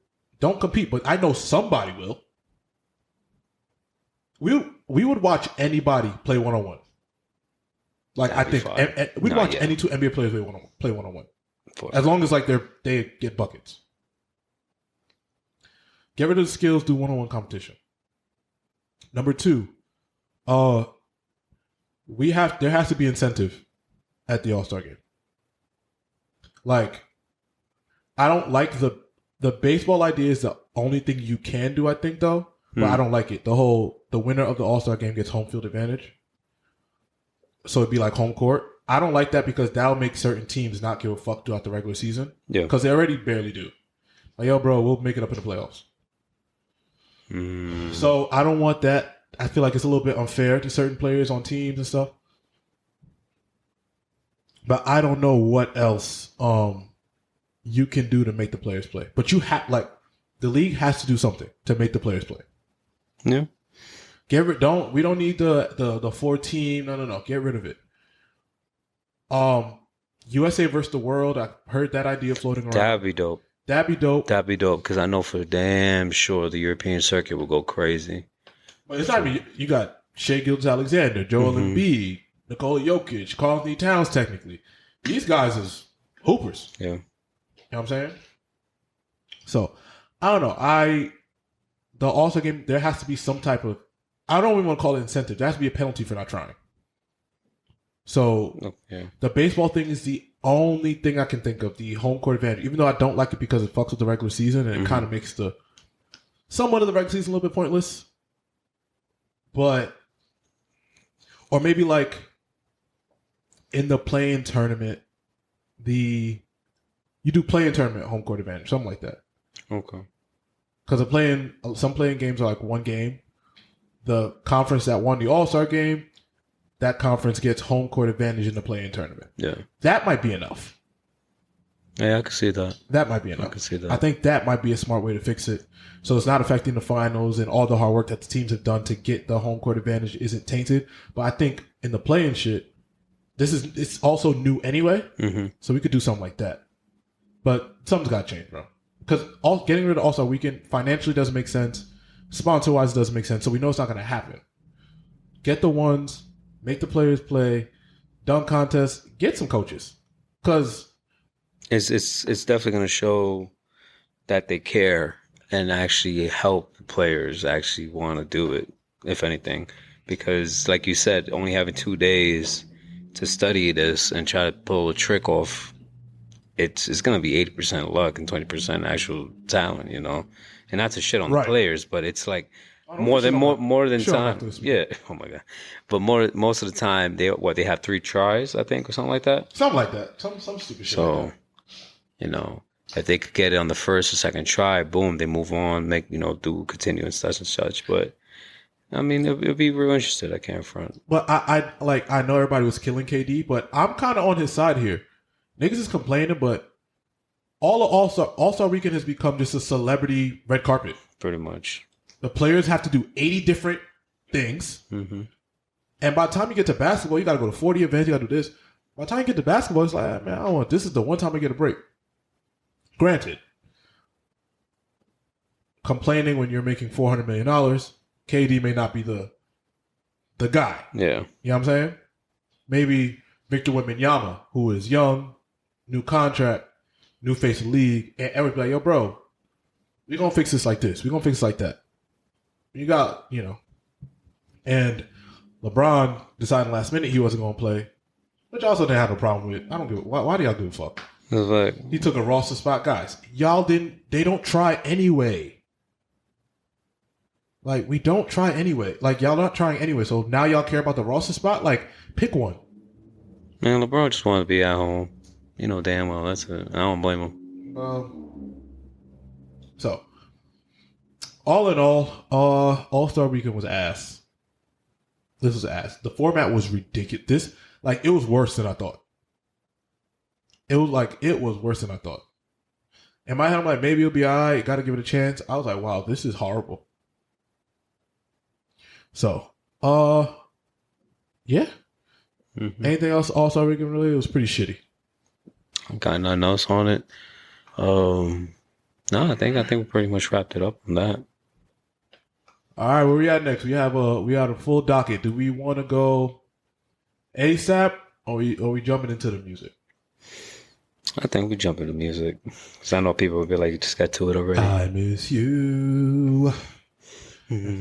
don't compete. But I know somebody will. We would watch anybody play one-on-one. Like that'd I think we'd watch any two NBA players play one-on-one. As long as like they get buckets. Get rid of the skills, do one-on-one competition. Number 2, there has to be incentive at the All-Star game. Like, I don't like the baseball idea is the only thing you can do, I think, though. But I don't like it. The winner of the All-Star game gets home field advantage. So it'd be like home court. I don't like that because that'll make certain teams not give a fuck throughout the regular season. Yeah. Because they already barely do. Like, yo, bro, we'll make it up in the playoffs. So I don't want that. I feel like it's a little bit unfair to certain players on teams and stuff. But I don't know what else you can do to make the players play. But you have the league has to do something to make the players play. Yeah. We don't need the 4-team. No. Get rid of it. USA versus the world. I heard that idea floating around. That'd be dope. That'd be dope because I know for damn sure the European circuit will go crazy. But it's not even, you got Shai Gilgeous-Alexander, Joel Embiid, Nikola Jokic, Karl Anthony Towns. Technically, these guys is hoopers. Yeah, you know what I'm saying. So I don't know. The All-Star game, there has to be some type of, I don't even want to call it incentive. There has to be a penalty for not trying. So the baseball thing is the only thing I can think of, the home court advantage. Even though I don't like it because it fucks with the regular season and it kind of makes somewhat of the regular season a little bit pointless. But, or maybe like in the play-in tournament, you do play-in tournament home court advantage, something like that. Okay. Because some play-in games are like one game. The conference that won the All-Star game, that conference gets home court advantage in the play-in tournament. Yeah. That might be enough. Yeah, I can see that. That might be enough. I can see that. I think that might be a smart way to fix it. So it's not affecting the finals and all the hard work that the teams have done to get the home court advantage isn't tainted. But I think in the play-in shit, it's also new anyway. Mm-hmm. So we could do something like that. But something's got to change, bro. Because getting rid of All-Star Weekend financially doesn't make sense. Sponsor-wise, it doesn't make sense. So we know it's not going to happen. Get the ones. Make the players play. Dunk contest. Get some coaches. Because it's definitely going to show that they care and actually help players actually want to do it, if anything. Because, like you said, only having 2 days to study this and try to pull a trick off, it's going to be 80% luck and 20% actual talent, you know? And not to shit on the players, but it's like more than time. Yeah. Oh my God. But most of the time they have 3 tries, I think, or something like that. Something like that. Some stupid shit like that. You know, if they could get it on the first or second try, boom, they move on, continue and such. But I mean, it'll be real interested. I can't front. But I know everybody was killing KD, but I'm kind of on his side here. Niggas is complaining, but all of All-Star Weekend has become just a celebrity red carpet. Pretty much. The players have to do 80 different things. Mm-hmm. And by the time you get to basketball, you got to go to 40 events. You got to do this. By the time you get to basketball, it's like, man, I don't want. This is the one time I get a break. Granted, complaining when you're making $400 million, KD may not be the guy. Yeah. You know what I'm saying? Maybe Victor Wembanyama, who is young, new contract, new face of the league, and everybody's like, yo, bro, we're going to fix this like this. We're going to fix it like that. You got, and LeBron decided last minute he wasn't going to play, which I also didn't have a problem with. I don't give a why do y'all give a fuck? Like, he took a roster spot. Guys, they don't try anyway. Like, we don't try anyway. Like, y'all not trying anyway. So now y'all care about the roster spot? Like, pick one. Man, LeBron just wanted to be at home. You know damn well that's it. I don't blame him. So, all in all, All-Star Weekend was ass. This was ass. The format was ridiculous. It was worse than I thought. It was worse than I thought. In my head, I'm like, maybe it'll be all right. Got to give it a chance. I was like, wow, this is horrible. So, yeah. Mm-hmm. Anything else All-Star Weekend really? It was pretty shitty. Got nothing else on it. No, I think we pretty much wrapped it up on that. All right, where we at next? We have a full docket. Do we want to go ASAP or we jumping into the music? I think we jump into music. Because I know people will be like, just got to it already. I miss you. Because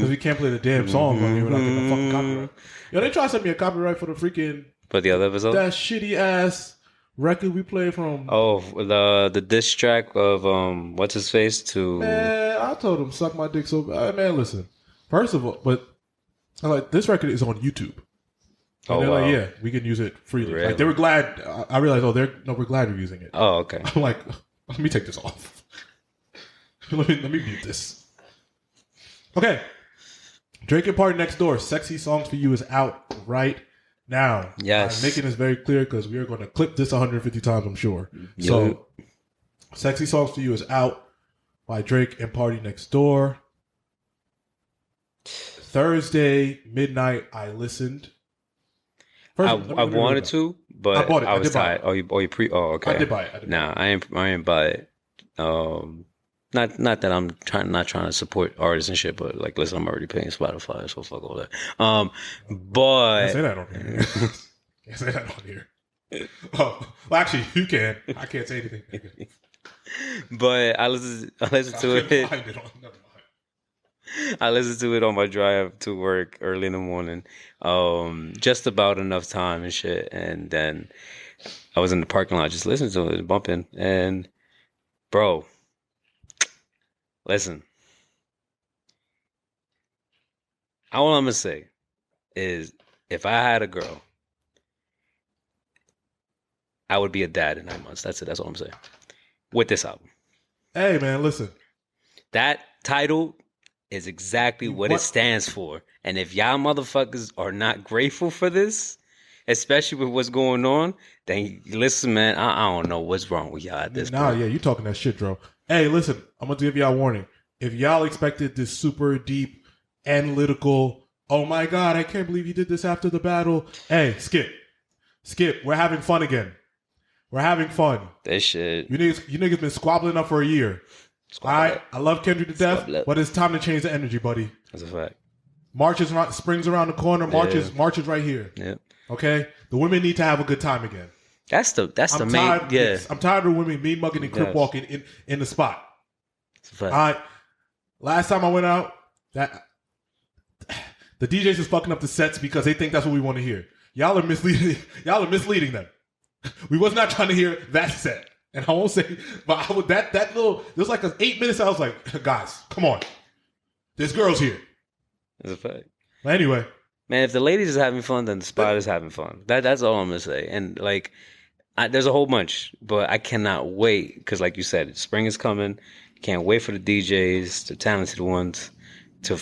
we can't play the damn song on here without getting a fucking copyright. Yo, they try to send me a copyright for the freaking... For the other episode? That shitty ass record we played from... Oh, the diss track of, what's his face to... Man, I told him suck my dick so bad. Man, listen. First of all, but I'm like, this record is on YouTube. And they're like, yeah, we can use it freely. Really? Like, they were glad. I realized, we're glad you're using it. Oh, okay. I'm like, let me take this off. let me mute this. Okay. Drake and PartyNextDoor, Sexy Songs for You is out right now. Yes. I'm making this very clear because we are going to clip this 150 times, I'm sure. Yep. So, Sexy Songs for You is out by Drake and PartyNextDoor. Thursday, midnight, I listened. First, I wanted to, but I bought it. I was tired. Oh, okay. I did buy it. Nah, I ain't buy it. Not that I'm not trying to support artists and shit, but like, listen, I'm already paying Spotify, so fuck all that. But can't say that on here. Can't say that on here. Oh, well, actually, you can. I can't say anything. But I listened to it. Never mind. I listened to it on my drive to work early in the morning. Just about enough time and shit. And then I was in the parking lot just listening to it, bumping. And bro, listen. All I'm gonna say is if I had a girl, I would be a dad in 9 months. That's it. That's all I'm saying. With this album. Hey man, listen. That title is exactly what it stands for. And if y'all motherfuckers are not grateful for this, especially with what's going on, then listen, man, I don't know what's wrong with y'all at this point. Yeah, you talking that shit, Dro. Hey, listen, I'm going to give y'all a warning. If y'all expected this super deep, analytical, oh my God, I can't believe you did this after the battle. Hey, skip. We're having fun again. We're having fun. That shit. You niggas been squabbling up for a year. All right, I love Kendrick to death, but it's time to change the energy, buddy. That's a fact. Spring's around the corner. March is right here. Yeah. Okay, the women need to have a good time again. That's the main. Yeah. I'm tired of women mean mugging and crip walking in the spot. That's a fact. All right. Last time I went out, that the DJs is fucking up the sets because they think that's what we want to hear. Y'all are misleading them. We was not trying to hear that set. And I won't say, but I would, that little, there was like 8 minutes. I was like, guys, come on. There's girls here. That's a fact. But anyway. Man, if the ladies is having fun, then the spot is having fun. That's all I'm going to say. And like, there's a whole bunch, but I cannot wait. Because like you said, spring is coming. Can't wait for the DJs, the talented ones, to,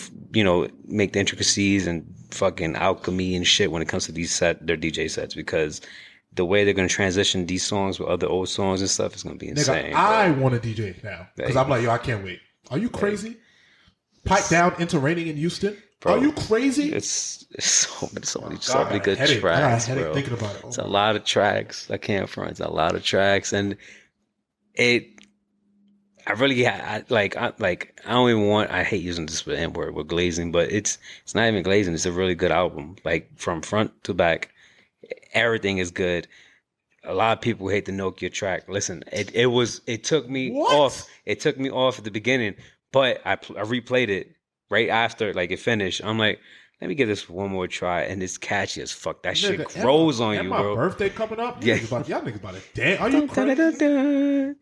make the intricacies and fucking alchemy and shit when it comes to their DJ sets. Because the way they're gonna transition these songs with other old songs and stuff is gonna be insane. Nigga, I want a DJ now because I'm like, yo, I can't wait. Are you crazy? Pipe down into Raining in Houston. Bro, are you crazy? It's so many good tracks, I got a headache bro. thinking about it. It's a lot of tracks. I can't front. It's a lot of tracks, and I really, I don't even want. I hate using this N word with glazing, but it's not even glazing. It's a really good album. Like from front to back, everything is good. A lot of people hate the Nokia track. Listen, it took me off. It took me off at the beginning, but I replayed it right after like it finished. I'm like, let me give this one more try, and it's catchy as fuck. That shit grows on you, bro. My birthday coming up. Yeah, y'all niggas about to dance. Are you crazy?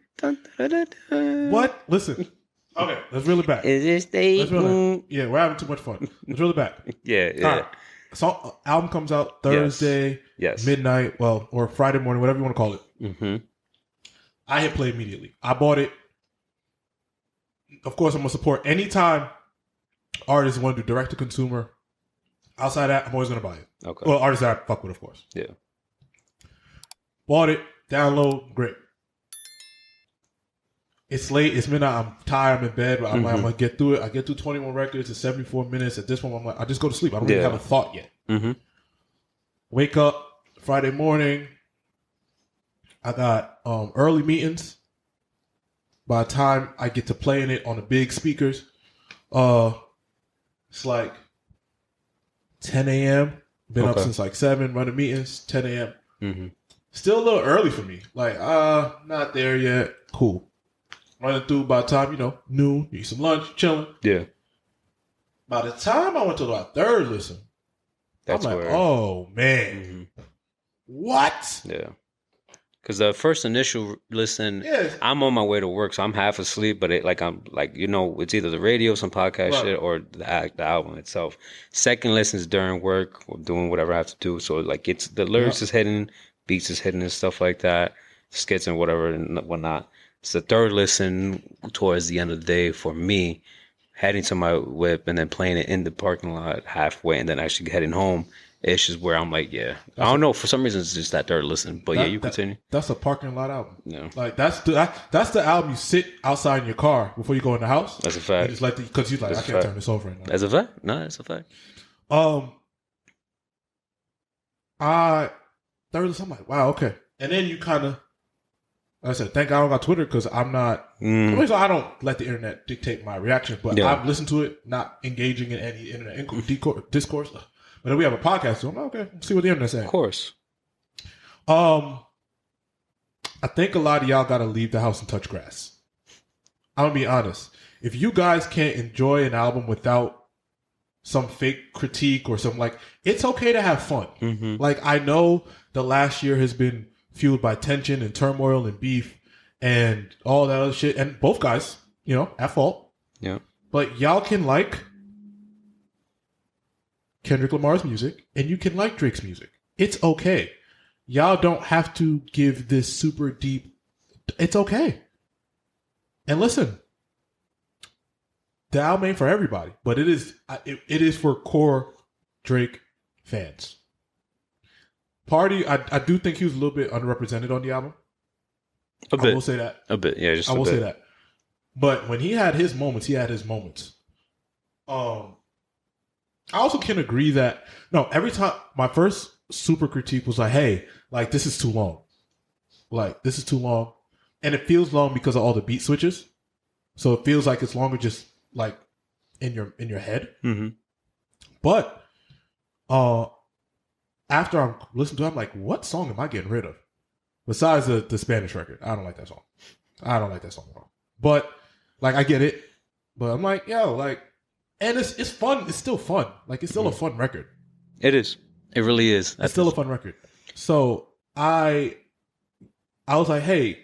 What? Listen. Okay, let's reel it back. Yeah, we're having too much fun. Let's reel it back. Yeah. Right. So album comes out Thursday, midnight, or Friday morning, whatever you want to call it. Mm-hmm. I hit play immediately. I bought it. Of course, I'm gonna support anytime artists want to do direct to consumer. Outside that, I'm always gonna buy it. Okay. Well, artists that I fuck with, of course. Yeah. Bought it, download, great. It's late, it's midnight, I'm tired, I'm in bed, but I'm like, I'm gonna get through it. I get through 21 records, it's 74 minutes. At this point, I'm like, I just go to sleep. I don't really have a thought yet. Mm-hmm. Wake up Friday morning. I got early meetings. By the time I get to playing it on the big speakers, it's like 10 a.m. Been up since like 7, running meetings, 10 a.m. Mm-hmm. Still a little early for me. Like, not there yet. Cool. Running through by the time, noon, eat some lunch, chilling. Yeah. By the time I went to my third listen, I'm like, oh, man. Mm-hmm. What? Yeah. Because the first initial listen, I'm on my way to work, so I'm half asleep, but I'm like, it's either the radio, some podcast shit, or the album itself. Second listen is during work or doing whatever I have to do. So like it's the lyrics is hitting, beats is hitting and stuff like that, skits and whatever and whatnot. It's the third listen towards the end of the day for me, heading to my whip and then playing it in the parking lot halfway and then actually heading home. It's just where I'm like, I don't know. For some reason, it's just that third listen. But you continue. That's a parking lot album. Yeah. Like that's the album you sit outside in your car before you go in the house. That's a fact. It's like because you're like, I can't turn this over right now. That's a fact. No, that's a fact. Third listen, I'm like, wow, okay. And then you kind of, like I said, thank God I don't got Twitter because I'm not. I don't let the internet dictate my reaction, but I've listened to it, not engaging in any internet discourse. But then we have a podcast, so I'm like, okay, see what the internet's saying. Of course. I think a lot of y'all got to leave the house and touch grass. I'm going to be honest. If you guys can't enjoy an album without some fake critique or something, like, it's okay to have fun. Mm-hmm. Like, I know the last year has been fueled by tension and turmoil and beef and all that other shit. And both guys, at fault. Yeah. But y'all can like Kendrick Lamar's music, and you can like Drake's music. It's okay. Y'all don't have to give this super deep. It's okay. And listen, the album ain't for everybody, but it is for core Drake fans. Party, I do think he was a little bit underrepresented on the album. A bit. I will say that. A bit, yeah, just a bit. I will say that. But when he had his moments, he had his moments. I also can agree that, every time, my first super critique was like, hey, like, this is too long. Like, this is too long. And it feels long because of all the beat switches. So it feels like it's longer just, like, in your head. Mm-hmm. But after I'm listening to it, I'm like, what song am I getting rid of? Besides the Spanish record. I don't like that song. I don't like that song at all. But, like, I get it. But I'm like, and it's fun. It's still fun. Like, it's still a fun record. It is. It really is. It's still a fun record. So I was like, hey,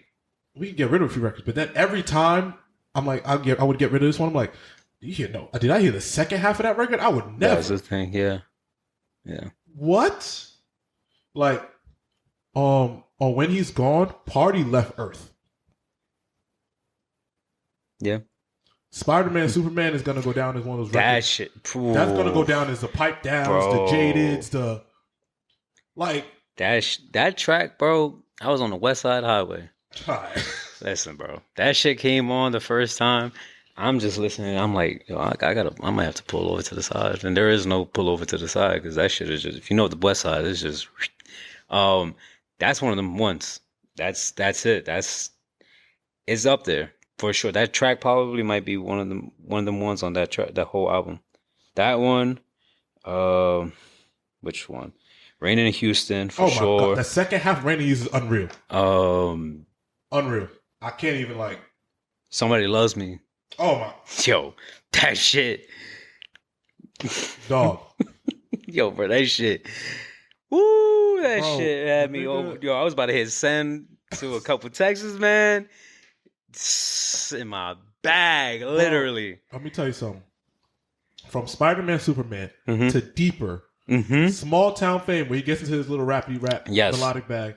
we can get rid of a few records. But then every time I'm like, I would get rid of this one. I'm like, did I hear the second half of that record? I would never. That's the thing. Yeah. Yeah. What? Like, on When He's Gone, Party left Earth. Yeah. Spider-Man, Superman is going to go down as one of those records. That shit. That's going to go down as the pipe downs, the jadeds, the... Like... that track, bro. I was on the Westside Highway. Alright. Listen, bro, that shit came on the first time. I'm just listening. I'm like, yo, I might have to pull over to the side, and there is no pull over to the side because that shit is just, if you know the West Side, it's just, um, that's one of them ones. That's it. It's up there for sure. That track probably might be one of them ones on that track, that whole album. That one, um, which one? Raining in Houston for Oh my god, sure. the second half of Rainy is unreal. Um, Unreal. I can't even like. Somebody Loves Me. Oh my Yo, that shit. dog. Yo, bro, that shit. Woo, that Bro, shit had the me nigga- over. Yo, I was about to hit send to a couple texts, man. In my bag, literally. Let me tell you something. From Spider-Man, Superman Mhm. to deeper, Mm-hmm. small town fame, where he gets into his little rappy rap Yes. melodic bag.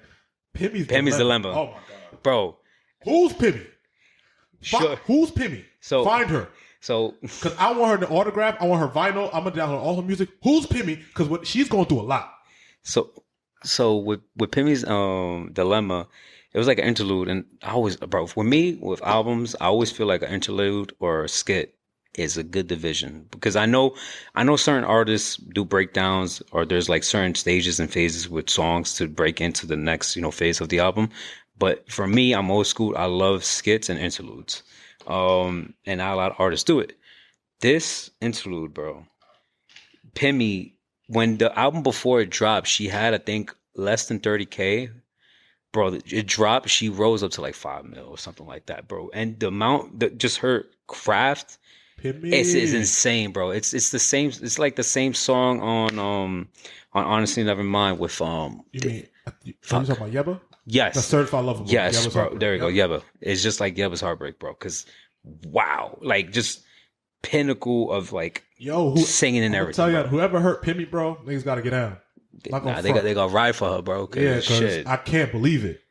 Pimmy's Dilemma. Oh my god, Bro, who's Pimmy? sure. Who's Pimmy? So- Find her. So, Because I want her to autograph. I want her vinyl. I'm going to download all her music. Who's Pimmy? Because she's going through a lot. so with Pimmy's dilemma, it was like an interlude, and I always, bro, for me with albums, I always feel like an interlude or a skit is a good division because I know certain artists do breakdowns or there's like certain stages and phases with songs to break into the next phase of the album. But for me, I'm old school. I love skits and interludes, and not a lot of artists do it. This interlude, bro, Pimmy, when the album before it dropped, she had, I think, less than 30K. Bro, it dropped. She rose up to like 5 mil or something like that, bro. And the amount that just her craft Pimmy. is insane, bro. It's the same. It's like the same song on Honestly Nevermind with You mean, are you fuck. talking about Yebba? Yes, The Certified Lover Boy. yes, Yebba's bro. Heartbreak. There you go, Yep. Yebba. It's just like Yebba's Heartbreak, bro. Because wow, like just pinnacle of like Yo, singing and I'm gonna everything. tell you, bro. whoever hurt Pimmy, bro, niggas got to get down. Not gonna Nah, front. they got ride for her, bro. Cause Yeah, because shit. I can't believe it.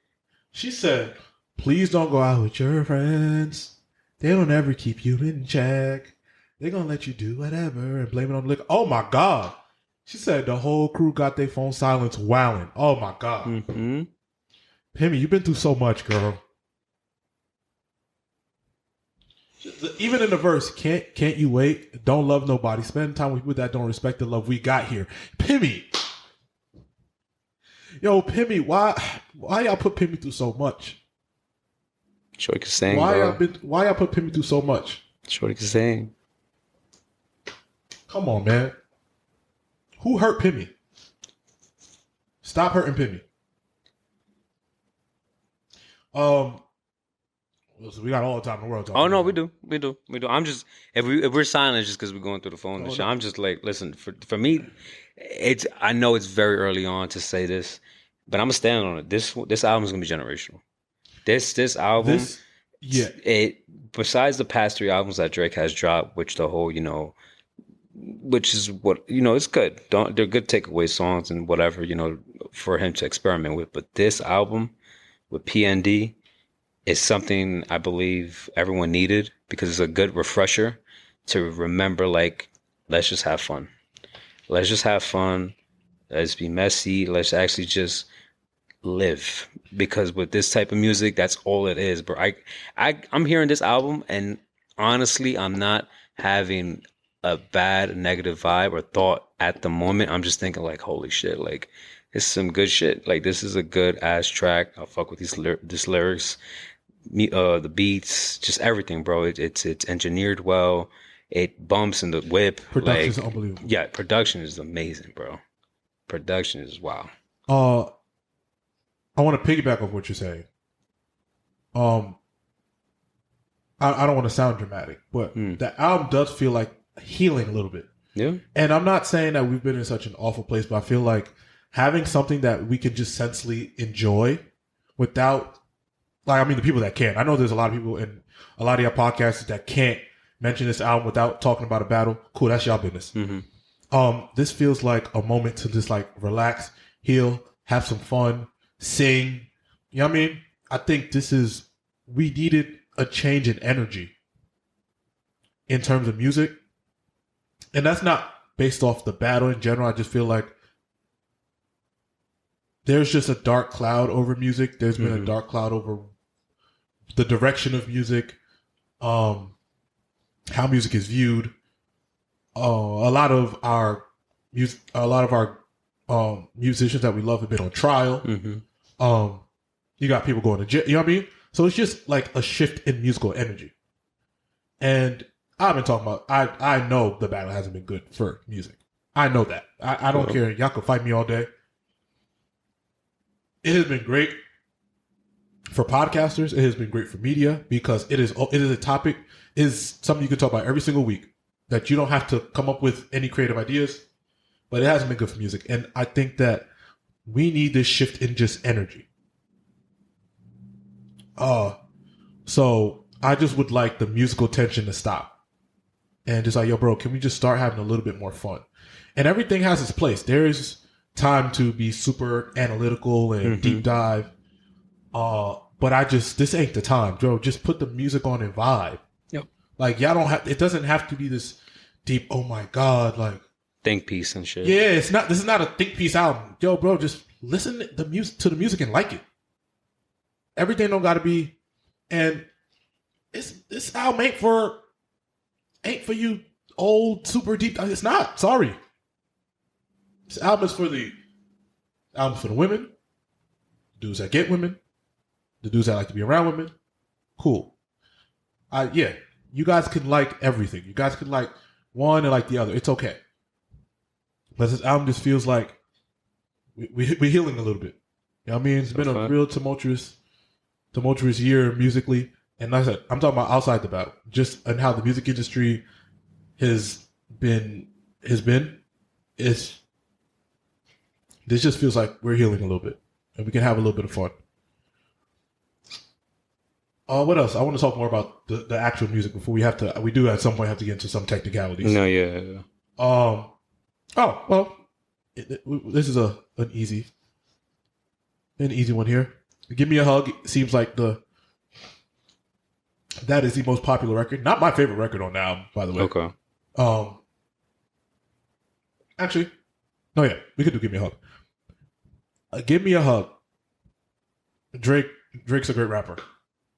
She said, please don't go out with your friends. They don't ever keep you in check. They're going to let you do whatever and blame it on the liquor. Oh, my God. She said the whole crew got their phone silenced wowing. Oh, my God. Mm-hmm. Pimmy, you've been through so much, girl. Even in the verse, can't you wait? Don't love nobody. Spend time with people that don't respect the love we got here. Pimmy. Yo, Pimmy, why y'all put Pimmy through so much? Shorty can sing, Why bro. y'all put Pimmy through so much? Shorty can sing. Come on, man. Who hurt Pimmy? Stop hurting Pimmy. Listen, we got all the time in the world. to talk Oh no, about we do. I'm just if we're silent, it's just because we're going through the phone and Oh, shit. no. I'm just like, listen, for me, I know it's very early on to say this, but I'm gonna stand on it. This album is gonna be generational. This album, This, yeah. it besides the past 3 albums that Drake has dropped, which the whole which is what it's good. They're good takeaway songs and whatever for him to experiment with. But this album with PND is something I believe everyone needed because it's a good refresher to remember. Like, let's just have fun. Let's just have fun. Let's be messy. Let's actually just live. Because with this type of music, that's all it is, bro. I'm hearing this album and honestly, I'm not having a bad negative vibe or thought at the moment. I'm just thinking like, holy shit, like it's some good shit. Like this is a good ass track. I'll fuck with these lyrics, the beats, just everything, bro. It's engineered well. It bumps in the whip. Production is like, unbelievable. yeah, production is amazing, bro. Production is wow. I want to piggyback off what you're saying. I don't want to sound dramatic, but the album does feel like healing a little bit. Yeah. And I'm not saying that we've been in such an awful place, but I feel like having something that we can just sensibly enjoy without, like, I mean, the people that can. I know there's a lot of people in a lot of your podcasts that can't mention this album without talking about a battle. Cool, that's y'all business. Mm-hmm. This feels like a moment to just like relax, heal, have some fun, sing. You know what I mean? I think we needed a change in energy in terms of music. And that's not based off the battle in general. I just feel like there's just a dark cloud over music. There's been a dark cloud over the direction of music, how music is viewed. A lot of our musicians that we love have been on trial. You got people going to jail. You know what I mean? So it's just like a shift in musical energy. And I've been talking about. I know the battle hasn't been good for music. I know that. I don't care. Y'all can fight me all day. It has been great for podcasters. It has been great for media because it is a topic, is something you can talk about every single week that you don't have to come up with any creative ideas, but it hasn't been good for music. And I think that we need this shift in just energy. So I just would like the musical tension to stop and just like, yo, bro, can we just start having a little bit more fun? And everything has its place. There is time to be super analytical and deep dive. But this ain't the time, Joe. Just put the music on and vibe. Yep. Like it doesn't have to be this deep, oh my God, like think piece and shit. Yeah, this is not a think piece album. Yo, bro, just listen to the music and like it. Everything don't gotta be, and this album ain't for you old, super deep. It's not. Sorry. This album is for the women, dudes that get women, the dudes that like to be around women. Cool. Yeah, you guys can like everything. You guys can like one and like the other. It's okay. But this album just feels like we're healing a little bit. You know what I mean? It's been a real tumultuous year musically. And like I said, I'm talking about outside the battle. Just and how the music industry has been. This just feels like we're healing a little bit. And we can have a little bit of fun. What else? I want to talk more about the actual music before we do at some point have to get into some technicalities. No, yeah. This is an easy one here. Give Me a Hug seems like that is the most popular record. Not my favorite record on the album, by the way. Okay. Actually, no, yeah, we could do Give Me a Hug. Give Me a Hug. Drake's a great rapper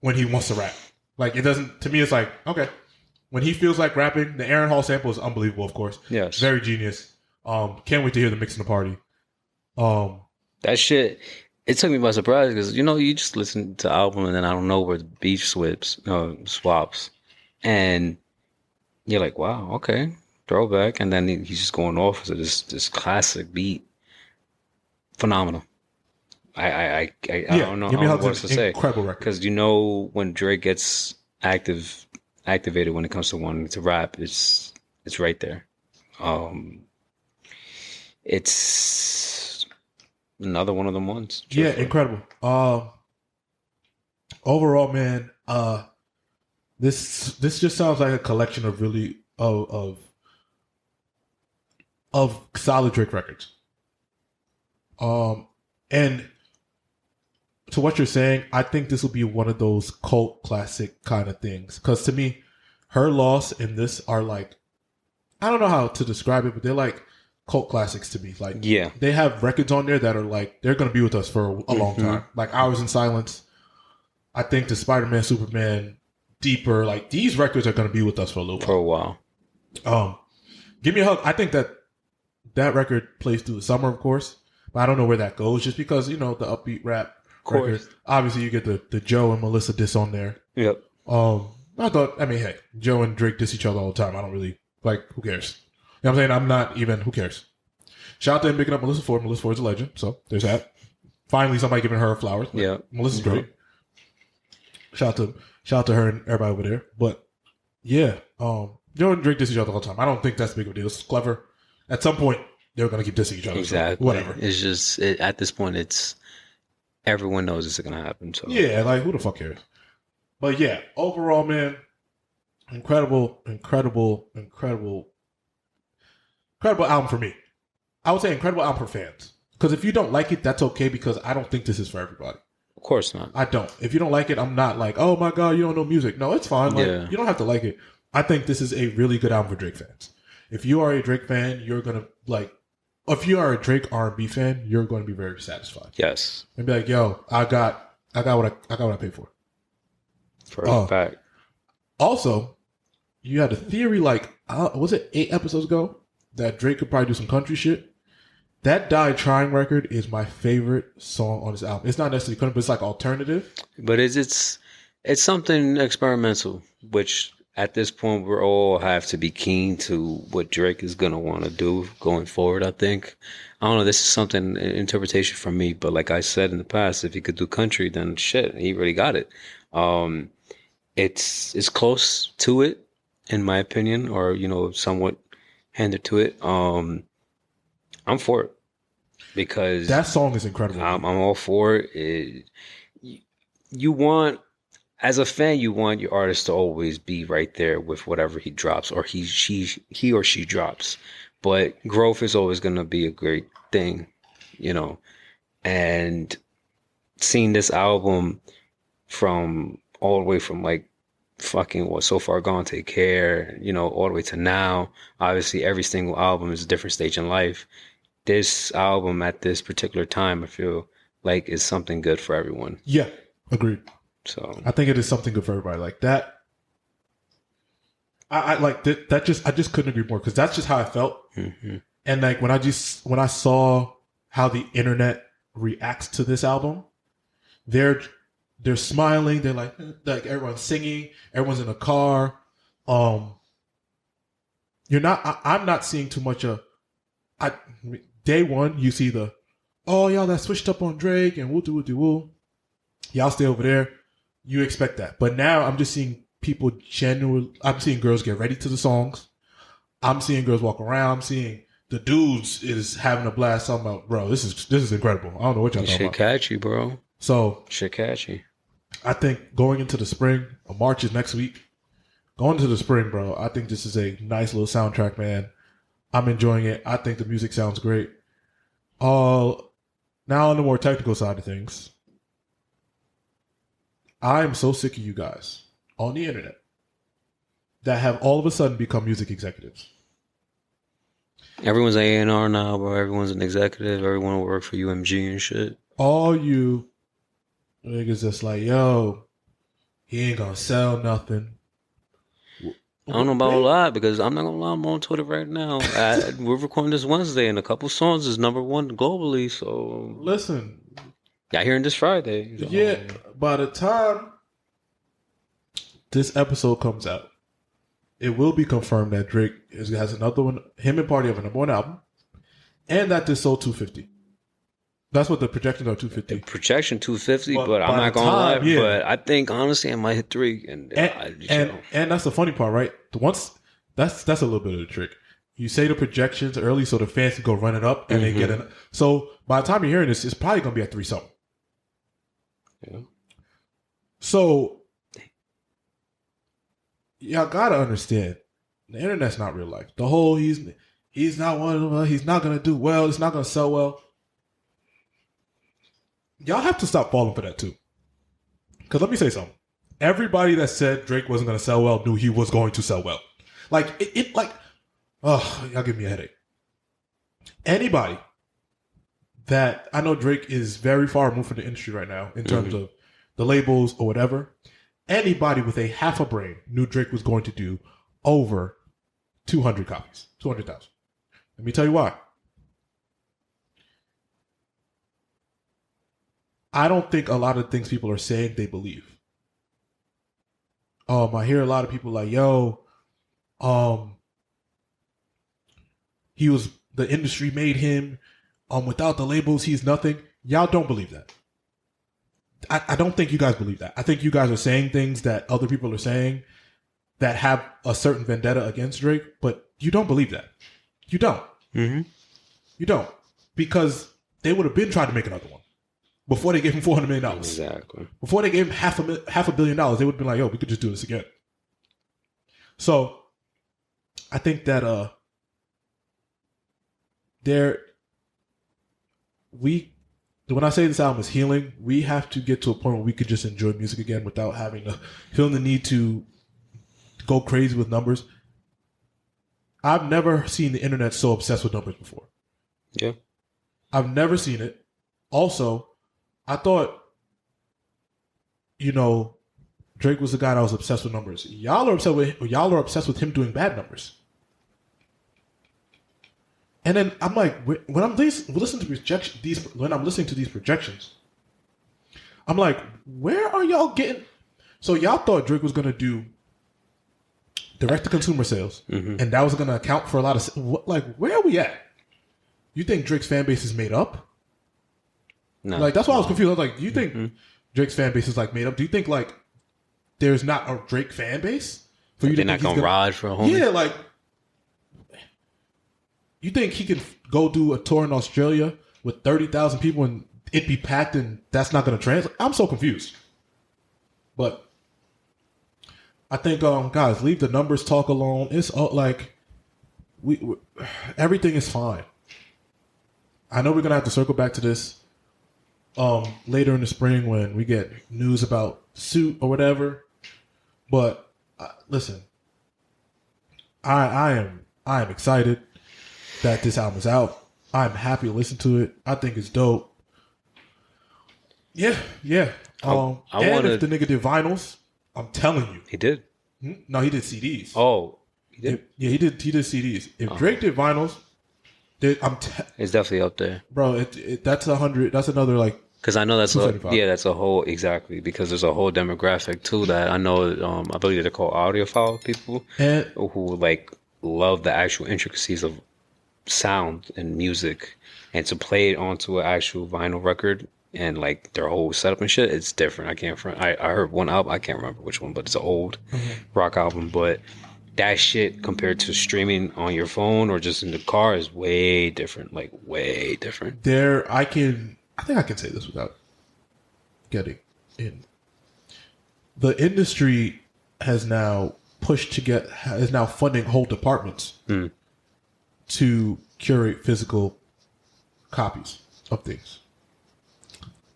when he wants to rap. Like, it doesn't, to me, it's like, okay. When he feels like rapping, the Aaron Hall sample is unbelievable, of course. Yes. Very genius. Can't wait to hear the mix in the party. That shit, it took me by surprise because, you just listen to the album and then I don't know where the beat swaps. And you're like, wow, okay. Throwback. And then he's just going off of this classic beat. Phenomenal. I don't know what else to say. Incredible record. Because when Drake gets activated when it comes to wanting to rap, it's right there. It's another one of them ones. Yeah, incredible. Overall, man, this just sounds like a collection of really of solid Drake records. And to what you're saying, I think this will be one of those cult classic kind of things. Because to me, Her Loss and this are like, I don't know how to describe it, but they're like cult classics to me. Like, yeah, they have records on there that are like, they're going to be with us for a long time. Like Hours in Silence. I think the Spider-Man, Superman, Deeper, like these records are going to be with us for a little while. For a while. Give Me a Hug. I think that record plays through the summer, of course. But I don't know where that goes just because, the upbeat rap record. Obviously, you get the Joe and Melissa diss on there. Yep. Hey, Joe and Drake diss each other all the time. I don't really, who cares? You know what I'm saying? I'm not even, who cares? Shout out to him picking up Melissa Ford. Melissa Ford's a legend. So there's that. Finally, somebody giving her flowers. Yeah. Melissa's great. Shout out to her and everybody over there. But yeah, Joe and Drake diss each other all the time. I don't think that's a big of a deal. It's clever. At some point, they're going to keep dissing each other. Exactly. So whatever. It's just, at this point, it's everyone knows it's going to happen. So yeah, who the fuck cares? But yeah, overall, man, incredible album for me. I would say incredible album for fans. Because if you don't like it, that's okay because I don't think this is for everybody. Of course not. I don't. If you don't like it, I'm not like, oh my God, you don't know music. No, it's fine. You don't have to like it. I think this is a really good album for Drake fans. If you are a Drake fan, you're going to if you are a Drake R&B fan, you're going to be very satisfied. Yes, And be like, yo, I got what I paid for. for a fact. Also, you had a theory like, was it 8 episodes ago that Drake could probably do some country shit? That Die Trying record is my favorite song on this album. It's not necessarily country, but it's like alternative. But it's something experimental, which at this point we all have to be keen to what Drake is gonna want to do going forward. I think I don't know. This is something interpretation from me, but like I said in the past, if he could do country, then shit, he really got it. It's close to it in my opinion, or somewhat handed to it. I'm for it because that song is incredible. I'm all for it. You want, as a fan, you want your artist to always be right there with whatever he drops or he or she drops. But growth is always going to be a great thing, and seeing this album from all the way from like fucking what So Far Gone, Take Care, all the way to now. Obviously, every single album is a different stage in life. This album at this particular time, I feel like is something good for everyone. Yeah, agreed. So I think it is something good for everybody. Like that. I like that. I just couldn't agree more because that's just how I felt. mm-hmm. And like when I saw how the internet reacts to this album, they're smiling. They're like everyone's singing. Everyone's in a car. I'm not seeing too much of. Day one, you see y'all that switched up on Drake and woo. Y'all stay over there. You expect that. But now I'm just seeing people I'm seeing girls get ready to the songs. I'm seeing girls walk around. I'm seeing the dudes is having a blast. Talking about, bro, this is incredible. I don't know what y'all talking about. Shit catchy, bro. So shit catchy. I think going into the spring, March is next week. Going into the spring, bro, I think this is a nice little soundtrack, man. I'm enjoying it. I think the music sounds great. Now on the more technical side of things, I am so sick of you guys on the internet that have all of a sudden become music executives. Everyone's A&R now, bro. Everyone's an executive. Everyone will work for UMG and shit. All you niggas just like, yo, he ain't gonna sell nothing. I don't know about a lot because I'm not gonna lie, I'm on Twitter right now. We're recording this Wednesday and a couple songs is #1 globally. So listen, got hearing this Friday. So. Yeah, by the time this episode comes out, it will be confirmed that Drake has another one. Him and Party have a #1 album, and that this sold 250. That's what the projections are, 250. Projection 250, but I'm not gonna lie. Yeah. But I think honestly, I might hit 3. And that's the funny part, right? That's a little bit of the trick. You say the projections early, so the fans can go run it up, and they get it. So by the time you're hearing this, it's probably gonna be at 3 something. Yeah. So y'all gotta understand, the internet's not real life. The whole he's not one of them. He's not gonna do well. It's not gonna sell well. Y'all have to stop falling for that too. Because let me say something. Everybody that said Drake wasn't going to sell well knew he was going to sell well. Y'all give me a headache. Anybody that, I know Drake is very far removed from the industry right now in terms of the labels or whatever. Anybody with a half a brain knew Drake was going to do over 200 copies, 200,000. Let me tell you why. I don't think a lot of things people are saying they believe. I hear a lot of people like, yo, the industry made him. Without the labels, he's nothing. Y'all don't believe that. I don't think you guys believe that. I think you guys are saying things that other people are saying that have a certain vendetta against Drake, but you don't believe that. You don't. Mm-hmm. You don't. Because they would have been trying to make another one. Before they gave him $400 million. Exactly. Before they gave him half $1 billion, they would have been like, yo, we could just do this again. So I think that when I say this album is healing, we have to get to a point where we could just enjoy music again without feeling the need to go crazy with numbers. I've never seen the internet so obsessed with numbers before. Yeah. I've never seen it. Also, I thought, Drake was the guy that was obsessed with numbers. Y'all are obsessed with him doing bad numbers. And then I'm like, when I'm listening to these projections, I'm like, where are y'all getting? So y'all thought Drake was gonna do direct to consumer sales, and that was gonna account for a lot of where are we at? You think Drake's fan base is made up? No. Like that's why I was confused. I was like, do you think Drake's fan base is made up? Do you think there's not a Drake fan base for you? They're not gonna ride for a homie. Yeah, you think he can go do a tour in Australia with 30,000 people and it be packed and that's not going to translate? I'm so confused. But I think, guys, leave the numbers talk alone. It's everything is fine. I know we're going to have to circle back to this later in the spring when we get news about Suit or whatever. But listen, I am excited that this album is out. I'm happy to listen to it. I think it's dope. Yeah. If the nigga did vinyls, I'm telling you. He did? No, he did CDs. Oh, he did? He did CDs. If Drake did vinyls, it's definitely up there. Bro, that's 100. That's another because I know that's a whole, exactly, because there's a whole demographic to that. I know, I believe they're called audiophile people who love the actual intricacies of sound and music, and to play it onto an actual vinyl record and their whole setup and shit, it's different. I heard one album, I can't remember which one, but it's an old rock album, but that shit compared to streaming on your phone or just in the car is way different, way different. I think I can say this without getting in. The industry has now is now funding whole departments to curate physical copies of things.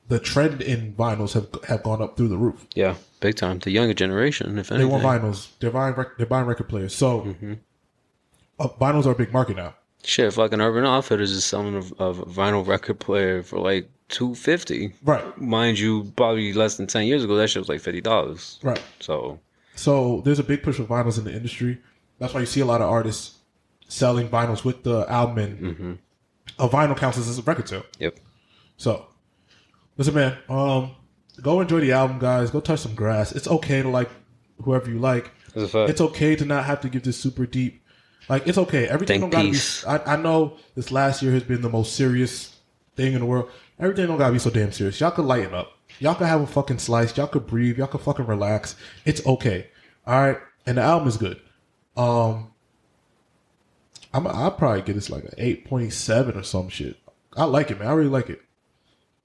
The trend in vinyls have gone up through the roof. Yeah, big time. The younger generation, if anything. They want vinyls. They're buying record players. So vinyls are a big market now. Shit, if an Urban Outfitters is selling a vinyl record player for $250. Right. Mind you, probably less than 10 years ago, that shit was $50. Right. So there's a big push for vinyls in the industry. That's why you see a lot of artists selling vinyls with the album, and a vinyl counts as a record sale. Yep. So, listen, man, go enjoy the album, guys. Go touch some grass. It's okay to like whoever you like. It's okay to not have to give this super deep. It's okay. Everything don't gotta be. I know this last year has been the most serious thing in the world. Everything don't gotta be so damn serious. Y'all could lighten up. Y'all could have a fucking slice. Y'all could breathe. Y'all could fucking relax. It's okay. All right. And the album is good. I'll probably get this an 8.7 or some shit. I like it, man. I really like it.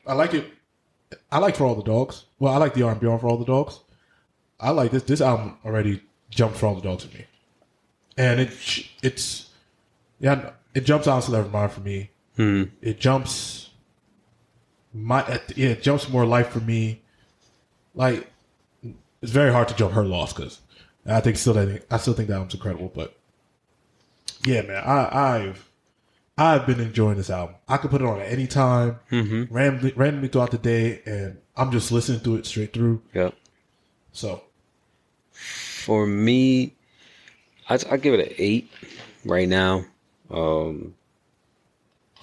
I like it. I like For All the Dogs. Well, I like the R&B on For All the Dogs. I like this. This album already jumped For All the Dogs for me. And it jumps out to Nevermind for me. It jumps it jumps More Life for me. It's very hard to jump Her Loss because I still think that album's incredible. But yeah, man, I've been enjoying this album. I could put it on at any time, randomly throughout the day, and I'm just listening to it straight through. Yep. So for me, I give it an 8 right now.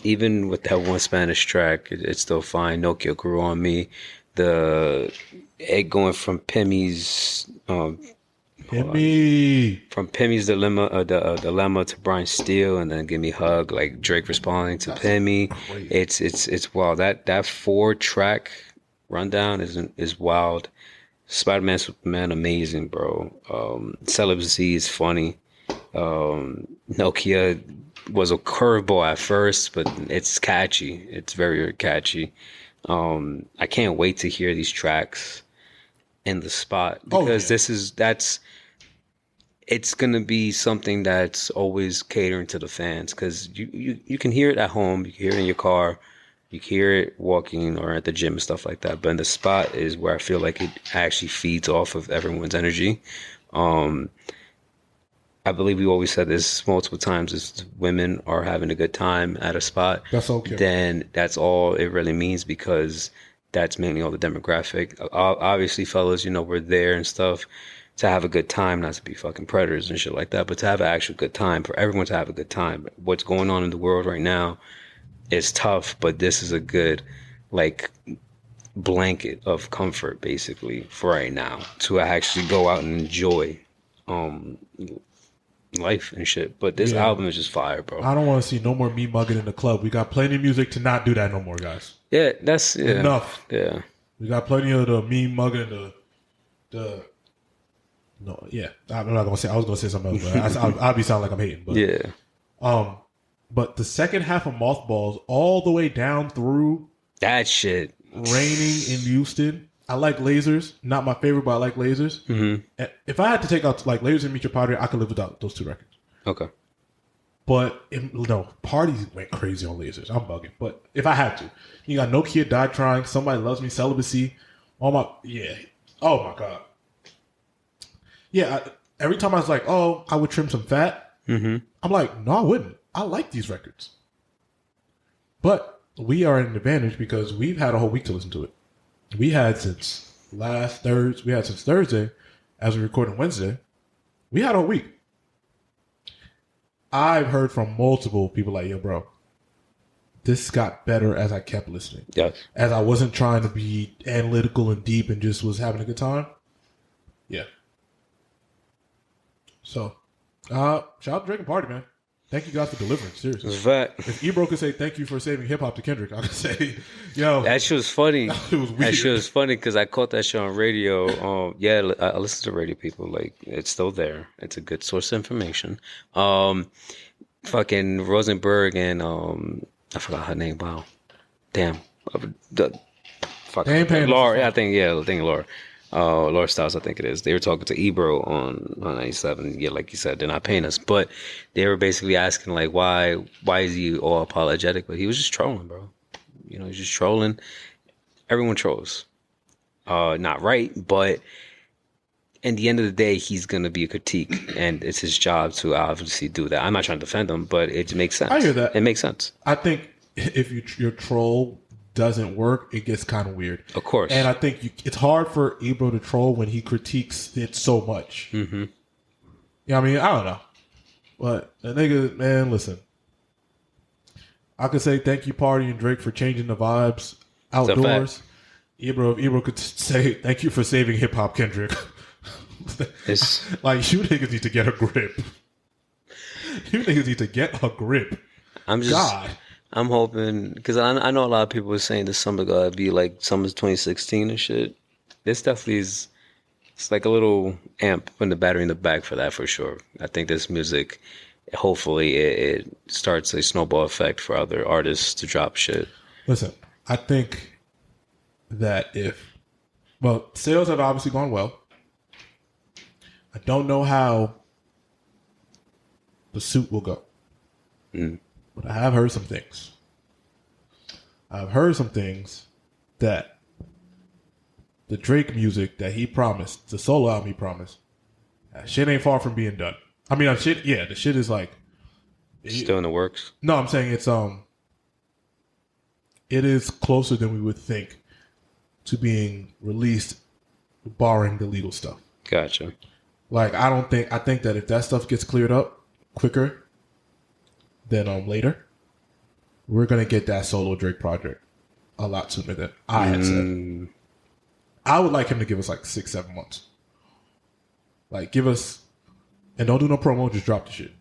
Even with that one Spanish track, it's still fine. Nokia grew on me. The egg going from Pimmy's dilemma to Brian Steele, and then Give Me Hug, Drake responding to Pimmy. It's wild. That 4-track rundown is wild. Spider-Man, Superman, amazing, bro. Celibacy is funny. Nokia was a curveball at first, but it's catchy. It's very, very catchy. I can't wait to hear these tracks in the spot, because it's gonna be something that's always catering to the fans, because you can hear it at home, you can hear it in your car, you can hear it walking or at the gym and stuff like that, but in the spot is where I feel like it actually feeds off of everyone's energy. I believe we always said this multiple times, is women are having a good time at a spot, That's okay. then that's all it really means, because that's mainly all the demographic. Obviously, fellas, we're there and stuff to have a good time, not to be fucking predators and shit like that, but to have an actual good time, for everyone to have a good time. What's going on in the world right now is tough, but this is a good, like, blanket of comfort, basically, for right now, to actually go out and enjoy life and shit. But this album is just fire, bro. I don't want to see no more me mugging in the club. We got plenty of music to not do that no more, guys. Yeah, that's Enough. Yeah. We got plenty of the me mugging the no, yeah. I'm not gonna say. I was gonna say something else, but I'll be sounding like I'm hating. But Yeah. But the second half of Mothballs, all the way down through That shit. Raining in Houston. I like Lasers. Not my favorite, but I like Lasers. Mm-hmm. If I had to take out like Lasers and Meet Your Party, I could live without those two records. Okay. But Party went crazy on Lasers. I'm bugging. But if I had to, you got No Kid Died Trying, Somebody Loves Me, Celibacy. Oh my god. Yeah. Every time I was like, oh, I would trim some fat. Mm-hmm. I'm like, no, I wouldn't. I like these records. But we are at an advantage because we've had a whole week to listen to it. We had since Thursday, as we're recording Wednesday. We had a whole week. I've heard from multiple people like, yo, bro, this got better as I kept listening. Yes. As I wasn't trying to be analytical and deep and just was having a good time. Yeah. So, shout out to Drake and Party, man. Thank you guys for delivering. Seriously. It's fact. If Ebro could say thank you for saving hip hop to Kendrick, I could say, yo. That shit was funny. It was weird. That shit was funny because I caught that shit on radio. I listen to radio people. Like, it's still there. It's a good source of information. Fucking Rosenberg and I forgot her name. Wow. Damn. Laura. I think Laura. Laura Styles, I think it is. They were talking to Ebro on 97. Yeah, like you said, they're not paying us. But they were basically asking, like, why is he all apologetic? But he was just trolling, bro. He's just trolling. Everyone trolls. Not right, but in the end of the day, he's going to be a critique. And it's his job to obviously do that. I'm not trying to defend him, but it makes sense. I hear that. It makes sense. I think if your troll doesn't work, it gets kind of weird. Of course. And I think it's hard for Ebro to troll when he critiques it so much. Mm-hmm. Yeah, I mean, I don't know. But the nigga, man, listen. I could say thank you, Party and Drake, for changing the vibes outdoors. Ebro could say thank you for saving hip hop, Kendrick. Like, you niggas need to get a grip. You niggas need to get a grip. I'm hoping, because I know a lot of people were saying this summer gotta be like summer's 2016 and shit. This definitely is, it's like a little amp in the battery in the back for that, for sure. I think this music, hopefully it starts a snowball effect for other artists to drop shit. Listen, I think that sales have obviously gone well. I don't know how the suit will go. But I have heard some things. I've heard some things that the Drake music that he promised, the solo album he promised, that shit ain't far from being done. I mean, the shit is like still in the works. No, I'm saying it is closer than we would think to being released, barring the legal stuff. Gotcha. Like, I think that if that stuff gets cleared up quicker than later, we're gonna get that solo Drake project a lot sooner than I had said. I would like him to give us like 6-7 months. Like, give us, and don't do no promo, just drop the shit.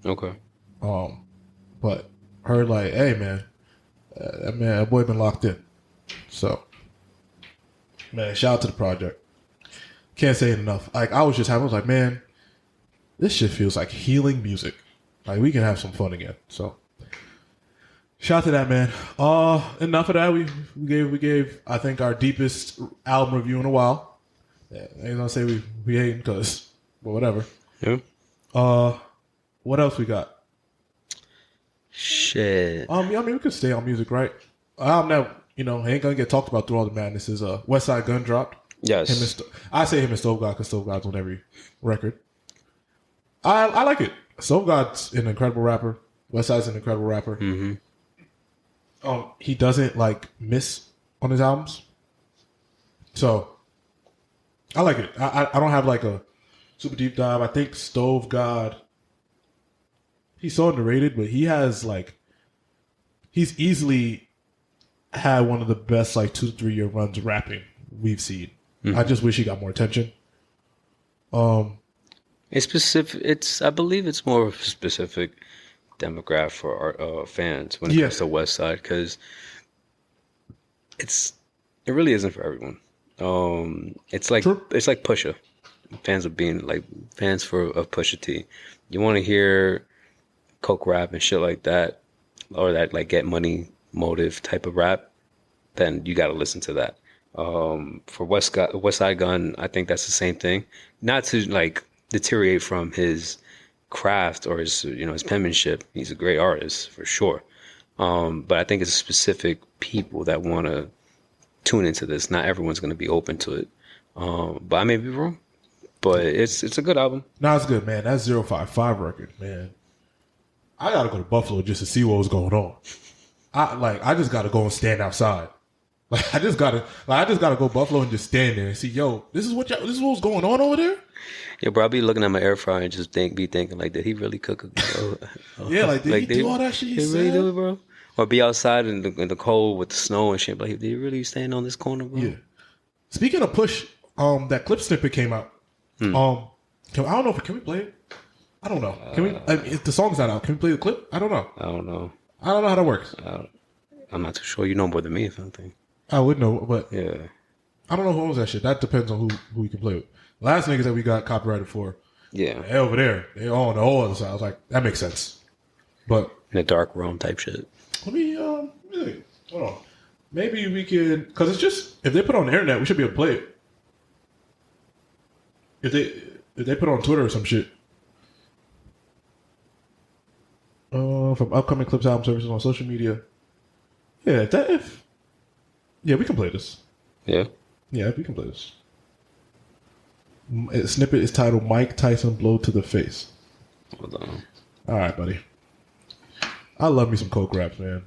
Okay. But heard like, hey man, that boy been locked in. So, man, shout out to the project. Can't say it enough. Like, I was like, man, this shit feels like healing music. Like, we can have some fun again. So, shout out to that, man. Enough of that. We gave I think our deepest album review in a while. Yeah, I ain't gonna say we hating but whatever. Yeah. What else we got? Shit. I mean, we could stay on music, right? Now, ain't gonna get talked about through all the madness. Is Westside Gunn dropped? Yes. I say him and Stove God because Stove God's on every record. I like it. Stove God's an incredible rapper. Westside's an incredible rapper. Mm-hmm. He doesn't like miss on his albums, so I like it. I don't have like a super deep dive. I think Stove God, he's so underrated, but he has like he's easily had one of the best like 2 to 3 year runs rapping we've seen. I just wish he got more attention. It's specific. I believe it's more of a specific demographic for our fans when it comes to Westside, because it really isn't for everyone. It's like Pusha. Fans of Pusha T. You want to hear coke rap and shit like that, or that like get money motive type of rap, then you got to listen to that. For Westside Gunn, I think that's the same thing. Not to like deteriorate from his craft or his penmanship. He's a great artist for sure. But I think it's specific people that want to tune into this. Not everyone's going to be open to it. But I may be wrong. But it's a good album. No, it's good, man. That 055 record, man. I gotta go to Buffalo just to see what was going on. I just gotta go and stand outside. Like I just gotta go Buffalo and just stand there and see, yo, this is what's going on over there. Yeah, bro, I'll be looking at my air fryer and just thinking like, did he really cook a yeah, like did he do all that shit? He really do it, bro? Or be outside in the cold with the snow and shit. Like, did he really stand on this corner, bro? Yeah. Speaking of Push, that Clipse Snippet came out. I don't know can we play it? I don't know. Can we? If the song's not out, can we play the clip? I don't know. I don't know how that works. I'm not too sure. You know more than me, if anything. I would know, but yeah, I don't know who owns that shit. That depends on who we can play with. Last niggas that we got copyrighted for, yeah, they over there, they on the whole other side. I was like, that makes sense. But in a dark realm type shit. Let me really hold on. Maybe we can, because it's just if they put it on the internet, we should be able to play it. If they put it on Twitter or some shit. From upcoming Clipse album services on social media. Yeah, we can play this. Yeah, we can play this. Snippet is titled "Mike Tyson Blow to the Face." Hold on. All right, buddy. I love me some coke raps, man.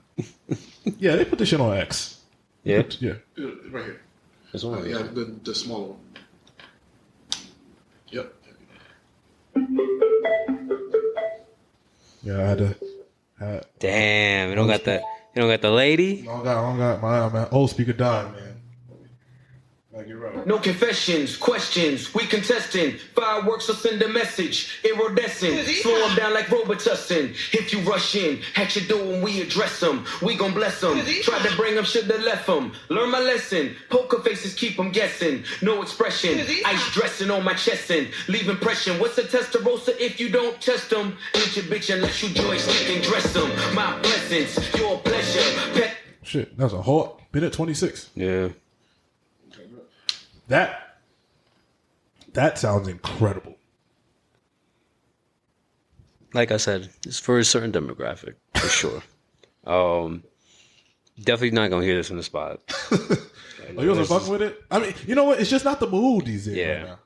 Yeah, they put this shit on X. Yeah, right here. This one. Yeah, the smaller one. Yep. Yeah, I had to. Damn, you don't got the lady. I don't got my old speaker died, man. Like you're right. No confessions, questions, we contesting. Fireworks will send a message, iridescent. Slow them down like Robitussin. If you rush in, at your door when we address them, we gon' bless them. Tried to bring them, should've left them. Learn my lesson, poker faces keep them guessing. No expression, ice dressing on my chest and leave impression. What's a testarossa if you don't test them? Ain't your bitch unless you join sneak and dress them. My blessings, your pleasure. Shit, that's a whole minute 26. Yeah. That sounds incredible. Like I said, it's for a certain demographic, for sure. Definitely not gonna hear this in the spot. You wasn't fucking with it? I mean, you know what? It's just not the mood these days right now.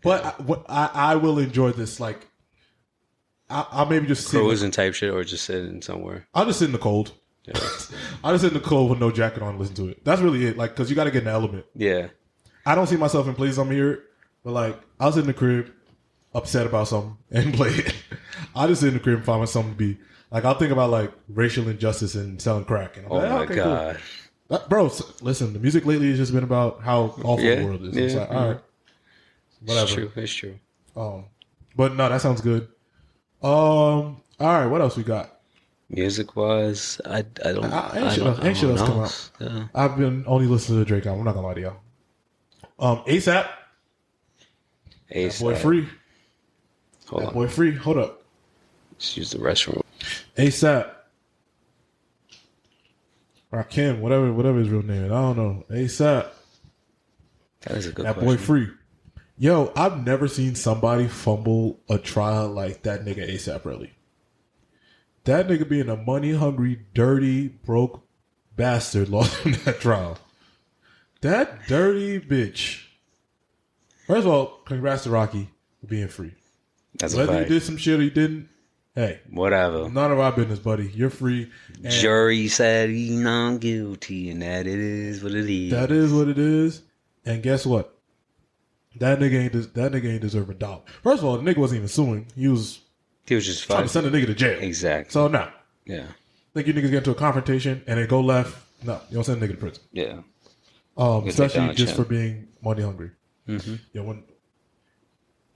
But I will enjoy this. Like, I'll maybe just sit cruising type shit, or just sitting somewhere. I'll just sit in the cold. Yeah. I'll just sit in the cold with no jacket on and listen to it. That's really it. Like, because you got to get in the element. Yeah. I don't see myself in places I'm here, but like I'll sit in the crib, upset about something, and play it. I'll just sit in the crib and find something to be like. I'll think about like racial injustice and selling crack. And I'm like, my god, cool. Bro! Listen, the music lately has just been about how awful the world is. It's like, all right, whatever. It's true. But no, that sounds good. All right, what else we got? Music wise, I don't. Ain't shit else come out. Yeah. I've been only listening to the Drake album. I'm not gonna lie to y'all. ASAP. That boy free. Boy free. Hold up. Just use the restroom. ASAP. Rakim, whatever his real name. I don't know. ASAP. That is a good That question. boy free. Yo, I've never seen somebody fumble a trial like that nigga ASAP really. That nigga being a money-hungry, dirty, broke bastard lost in that trial. That dirty bitch. First of all, congrats to Rocky for being free. That's a Whether fact. you did some shit or you didn't, hey, Whatever. none of our business, buddy. You're free. And Jury said he's not guilty, and that it is what it is. that is what it is. And guess what? That nigga ain't deserve a dollar. First of all, the nigga wasn't even suing. He was just trying to fine. send a nigga to jail. Exactly. So no. Yeah. Think you niggas get into a confrontation and then go left? No, you don't send a nigga to prison. Yeah. Especially down just a for champ. being money hungry. Mm-hmm. Yeah.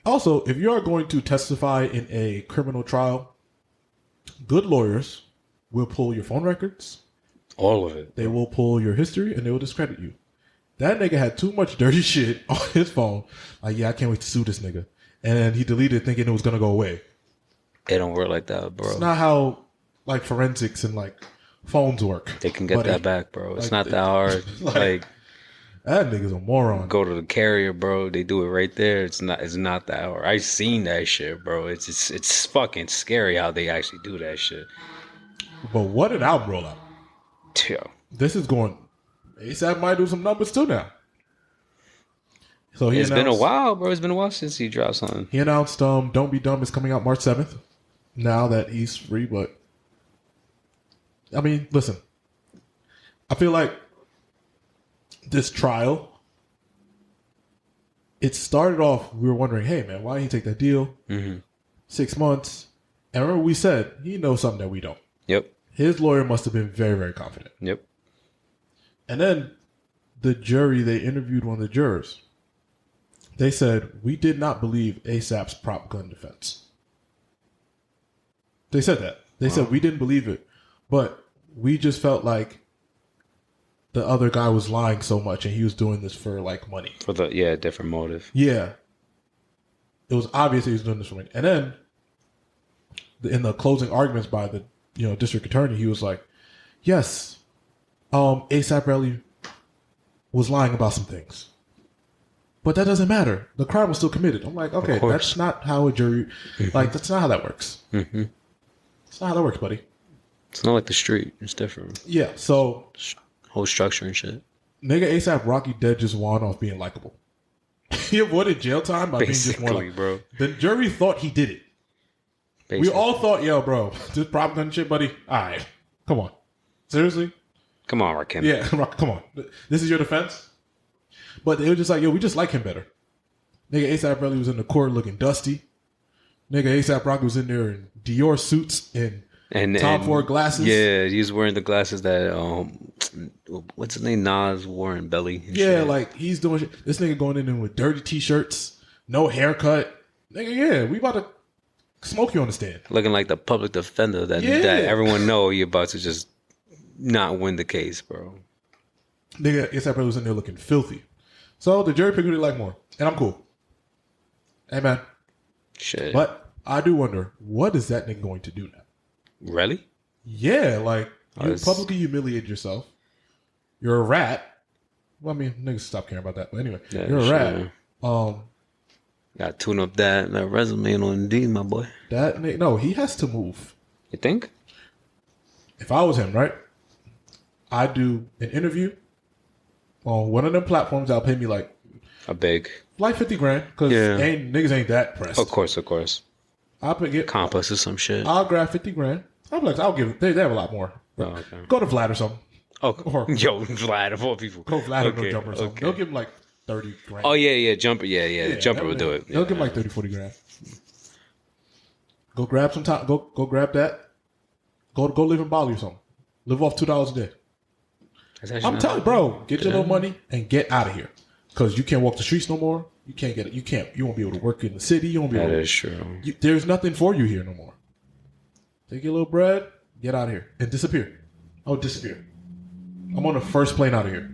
Also, if you are going to testify in a criminal trial, good lawyers will pull your phone records. All of it. They will pull your history and they will discredit you. That nigga had too much dirty shit on his phone. Like, yeah, I can't wait to sue this nigga. And then he deleted it thinking it was going to go away. It don't work like that, bro. It's not how, like, forensics and, like, phones work. They can get that back, bro. It's not that hard. Like, that nigga's a moron. go to the carrier, bro. They do it right there. It's not that hard. I seen that shit, bro. It's fucking scary how they actually do that shit. But what an album rollout. Yo. This is going... ASAP might do some numbers, too, now. So It's been a while, bro. It's been a while since he dropped something. He announced Don't Be Dumb is coming out March 7th. Now that he's free, but... I mean, listen. I feel like this trial, it started off, we were wondering, hey, man, why didn't he take that deal? Mm-hmm. 6 months. And remember we said, he knows something that we don't. Yep. His lawyer must have been very, very confident. Yep. And then the jury, they interviewed one of the jurors. They said, we did not believe ASAP's prop gun defense. They said that. They said, we didn't believe it. But we just felt like the other guy was lying so much and he was doing this for, like, money. For the, different motive. Yeah. It was obvious he was doing this for money. And then, in the closing arguments by the district attorney, he was like, yes, ASAP Rally was lying about some things. But that doesn't matter. The crime was still committed. I'm like, okay, that's not how a jury... Like, that's not how that works. Mm-hmm. That's not how that works, buddy. It's not like the street. It's different. Yeah, so... Whole structure and shit. Nigga ASAP Rocky Dead just won off being likable. He avoided jail time by Basically, being just more bro. The jury thought he did it. Basically. We all thought, yo, bro, this prop gun shit, buddy. All right, come on, seriously. Come on, Rakim. Yeah, come on. This is your defense. But they were just like, yo, we just like him better. Nigga ASAP Rocky was in the court looking dusty. Nigga ASAP Rocky was in there in Dior suits and Tom Ford glasses. Yeah, he was wearing the glasses that what's his name? Nas wore in Belly. And Yeah, shit. like he's doing shit. This nigga going in there with dirty t-shirts, no haircut. Nigga, yeah, we about to smoke you on the stand. Looking like the public defender that everyone know you're about to just not win the case, bro. Nigga ASAP Rocky was in there looking filthy. So the jury picked who they like more. And I'm cool. Hey, man. Shit. But I do wonder, what is that nigga going to do now? Really? Yeah, like, you publicly humiliated yourself. You're a rat. Well, I mean, niggas stop caring about that. But anyway, you're a rat. Gotta tune up that resume on Indeed, my boy. No, he has to move. You think? If I was him, right? I'd do an interview on one of them platforms that'll pay me like $50 grand because niggas ain't that pressed. Of course. I'll get Compass or some shit. I'll grab $50 grand. I'll give it. They have a lot more. Oh, okay. Go to Vlad or something. Oh, Or- yo, Vlad of all people. Go Vlad or no Jumper or something. Okay. They'll give him like 30 grand. Oh yeah, Jumper. Yeah, Jumper will do it. They'll give him like 30, 40 grand. Go grab some time. Go grab that. Go live in Bali or something. Live off $2 a day. I'm telling you, bro, get your little money and get out of here. Because you can't walk the streets no more. You can't get it. You won't be able to work in the city. You won't be able That is true. There's nothing for you here no more. Take your little bread, get out of here, and disappear. I'll disappear. I'm on the first plane out of here.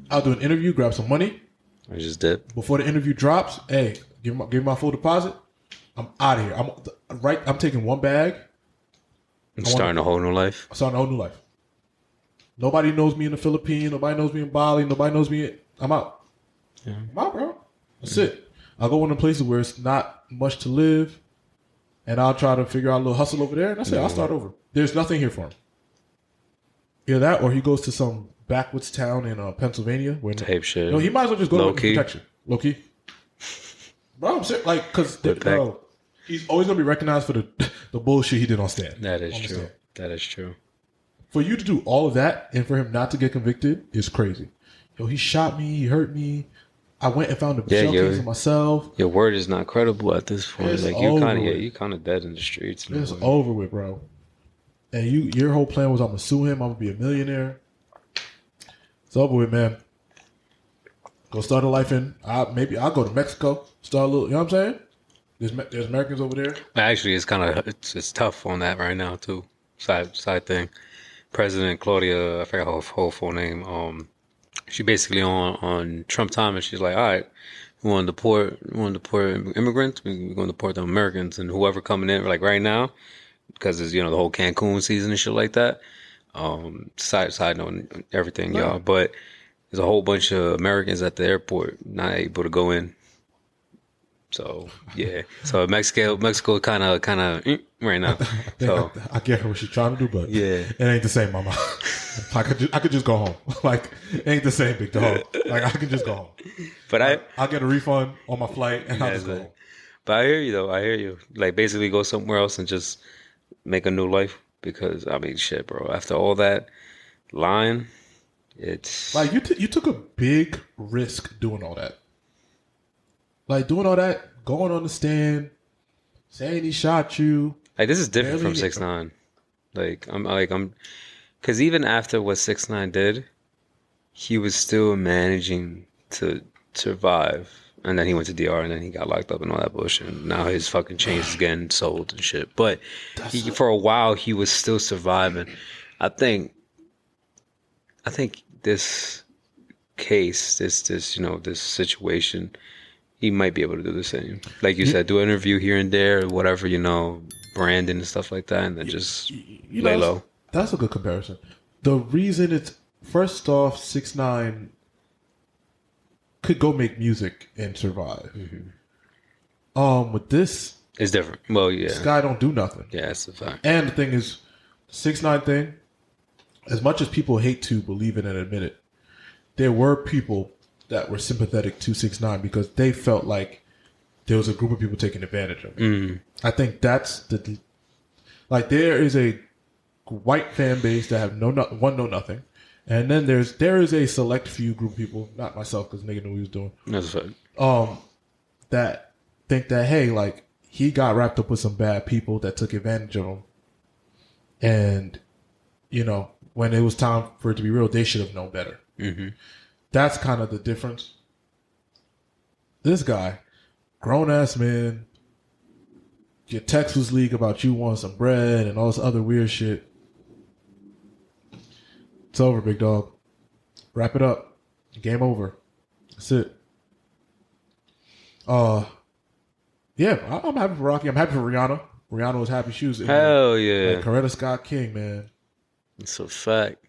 I'll do an interview, grab some money. I just did. Before the interview drops, hey, give me my full deposit. I'm out of here. I'm taking one bag. I'm starting a whole new life. I'm starting a whole new life. Nobody knows me in the Philippines. Nobody knows me in Bali. Nobody knows me. I'm out. Yeah. I'm out, bro. That's it. I'll go into places where it's not much to live, and I'll try to figure out a little hustle over there, and that's it. I'll start over. There's nothing here for him. Either that, or he goes to some backwoods town in Pennsylvania. Where Tape shit. No, he might as well just go Low to key. protection. Low key. Bro, I'm serious. Like, because, But bro, he's always going to be recognized for the bullshit he did on stand. that is On the true. stand. That is true. For you to do all of that and for him not to get convicted is crazy. Yo, he shot me. He hurt me. I went and found a shell case of myself. Your word is not credible at this point. It's Like you kind of dead in the streets. It's over with, bro. And your whole plan was I'm gonna sue him. I'm gonna be a millionaire. It's over with, man. Go start a life in. Maybe I'll go to Mexico. Start a little. You know what I'm saying? There's Americans over there. Actually, it's tough on that right now too. Side thing. President Claudia, I forgot her whole full name. She basically on Trump time, and she's like, all right, we want to deport immigrants. We're going to deport them Americans, and whoever coming in, like right now, because it's, the whole Cancun season and shit like that. Side note and everything, y'all. But there's a whole bunch of Americans at the airport not able to go in. So yeah, so Mexico kind of right now. So I get what she's trying to do, but yeah, it ain't the same, mama. I could just go home. Like, it ain't the same, big dog. Like, I can just go home. But I'll get a refund on my flight and I'll just go home. But I hear you though. I hear you. Like, basically go somewhere else and just make a new life. Because I mean, shit, bro. After all that lying, it's like you took a big risk doing all that. Like, doing all that, going on the stand, saying he shot you. Like, this is different from 6ix9ine. I'm, because even after what 6ix9ine did, he was still managing to survive. And then he went to DR and then he got locked up and all that bullshit. And now his fucking chains is getting sold and shit. But for a while, he was still surviving. I think this case, this situation, he might be able to do the same. Like you said, do an interview here and there, whatever, branding and stuff like that, and then just lay low. That's a good comparison. The reason it's, first off, 6ix9ine could go make music and survive. Mm-hmm. With this, it's different. Well, yeah, this guy don't do nothing. Yeah, that's a fact. And the thing is, 6ix9ine thing, as much as people hate to believe it and admit it, there were people that were sympathetic to 6ix9ine because they felt like there was a group of people taking advantage of it. Mm. I think that's there is a white fan base that have know nothing, and then there is a select few group of people, not myself because nigga knew what he was doing. That's a fact. That think that, hey, like, he got wrapped up with some bad people that took advantage of him, and when it was time for it to be real, they should have known better. Mm-hmm. That's kind of the difference. This guy, grown ass man, your text was leaked about you wanting some bread and all this other weird shit. It's over, big dog. Wrap it up. Game over. That's it. Yeah, I'm happy for Rocky. I'm happy for Rihanna. Rihanna was happy she was in. Hell yeah. Like Coretta Scott King, man. It's a fact.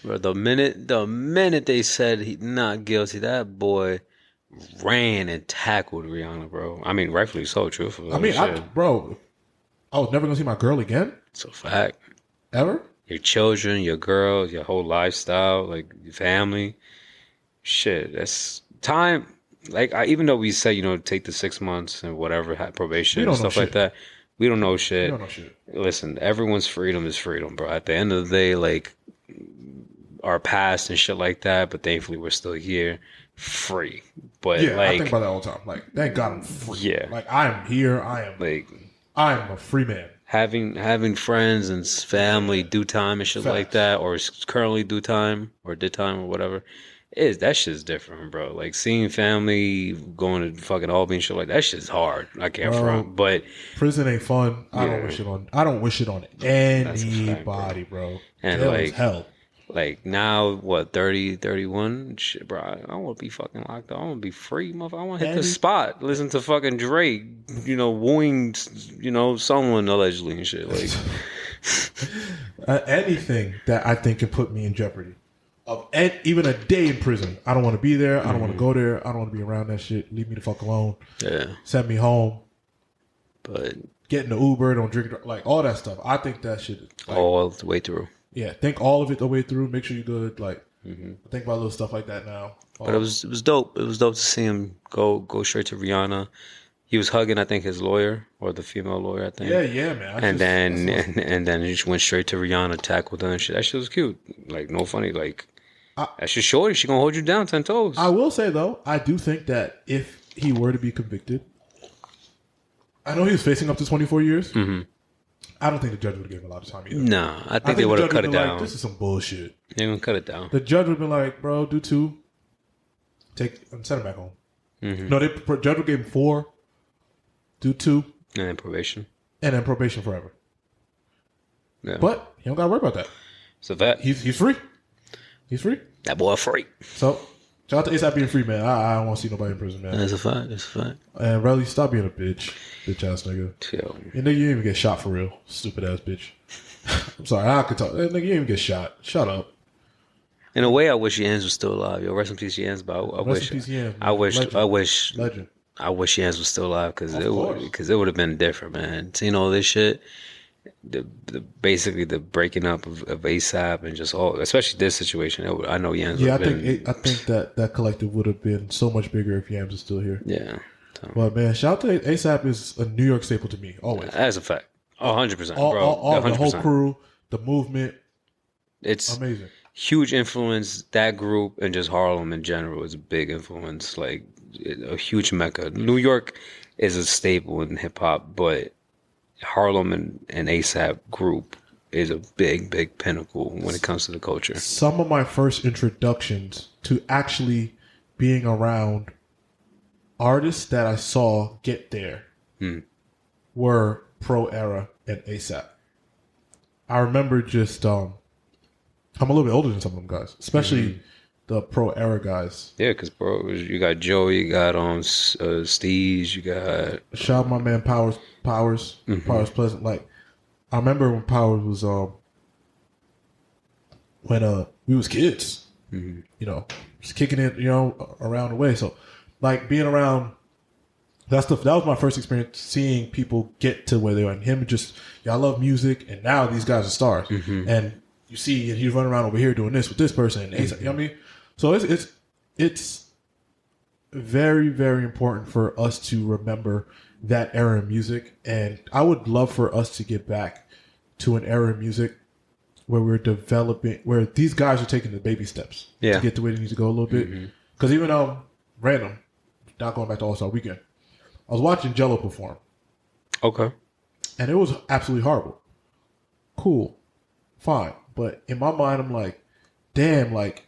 Bro, the minute they said he not guilty, that boy ran and tackled Rihanna, bro. I mean, rightfully so, truthfully. I mean, I was never gonna see my girl again. It's a fact. Ever? Your children, your girls, your whole lifestyle, like your family. Shit, that's time. Like, even though we say, take the 6 months and whatever, probation and stuff like that, we don't know shit. We don't know shit. Listen, everyone's freedom is freedom, bro. At the end of the day, like, our past and shit like that, but thankfully we're still here, free. But yeah, I think about that all the time. Like, thank God I'm free. Yeah, like, I'm here. I'm a free man. Having friends and family do time and shit like that, or currently do time or did time or whatever. That shit's different, bro. Like, seeing family going to fucking Albany and shit like that shit's hard. I can't front, but prison ain't fun. I don't wish it on anybody, bro. And jail is hell. Like, now, what, 30, 31? Shit, bro, I don't want to be fucking locked up. I want to be free, motherfucker. I want to hit the spot. Listen to fucking Drake, wooing, someone allegedly and shit. Like, anything that I think can put me in jeopardy. Even a day in prison. I don't want to be there. I don't want to go there. I don't want to be around that shit. Leave me the fuck alone. Yeah. Send me home. But get in the Uber, don't drink, like, all that stuff. I think that shit is, like, all the way through. Yeah, think all of it the way through. Make sure you're good. Like, I think about little stuff like that now. But it was dope. It was dope to see him go straight to Rihanna. He was hugging, I think, his lawyer or the female lawyer, I think. Yeah, man. And then he just went straight to Rihanna, tackled her and shit. That shit was cute. Like, no funny. Like, that's your shorty. She gonna hold you down 10 toes. I will say though, I do think that if he were to be convicted, I know he was facing up to 24 years. Mm-hmm. I don't think the judge would have given him a lot of time either. Nah, I think they would have cut it down. Like, this is some bullshit. They're gonna cut it down. The judge would have been like, bro, do 2. Send him back home. Mm-hmm. No, the judge would give him 4. Do 2. And then probation. And then probation forever. Yeah. But he don't got to worry about that. So that He's free. He's free. that boy free. So, shout out to ASAP being free, man. I don't want to see nobody in prison, man. That's a fact. That's a fact. And Relly, stop being a bitch. Bitch ass nigga. Yo. You nigga, you didn't even get shot for real. Stupid ass bitch. I'm sorry, I could talk. Nigga, you didn't even get shot. Shut up. In a way, I wish Yans was still alive. Yo, rest in peace, Yans. But I wish, in peace, Yans, I wish, Legend. I wish, Legend. I wish Yans was still alive because Of it would have been different, man. Seeing all this shit, basically the breaking up of ASAP and just all, especially this situation. I know Yans. Yeah, I think that collective would have been so much bigger if Yams was still here. Yeah. So, But man, shout out to ASAP is a New York staple to me always. that's a fact. 100%, bro. All the 100%. whole crew, the movement, It's amazing. huge influence. That group and just Harlem in general is a big influence. Like a huge mecca. New York is a staple in hip hop, but Harlem and ASAP group is a big pinnacle when it comes to the culture. Some of my first introductions to actually being around artists that I saw get there were Pro Era and ASAP. I remember just I'm a little bit older than some of them guys, especially the Pro Era guys. Yeah, because bro, you got Joey, you got Steez, you got Shout out my man Powers Pleasant. Like I remember when Powers was when we was kids, you know, just kicking it, you know, around the way. So like being around, that was my first experience seeing people get to where they are. And him just, I love music, and now these guys are stars. And you see, he's running around over here doing this with this person, and ASAP, you know what I mean? So it's very, very important for us to remember that era in music. And I would love for us to get back to an era in music where we're developing, where these guys are taking the baby steps to get to where they need to go a little bit. Because even random, not going back to Allstar Weekend, I was watching Jello perform. okay. And it was absolutely horrible. Cool. Fine. But in my mind, I'm like, damn, like,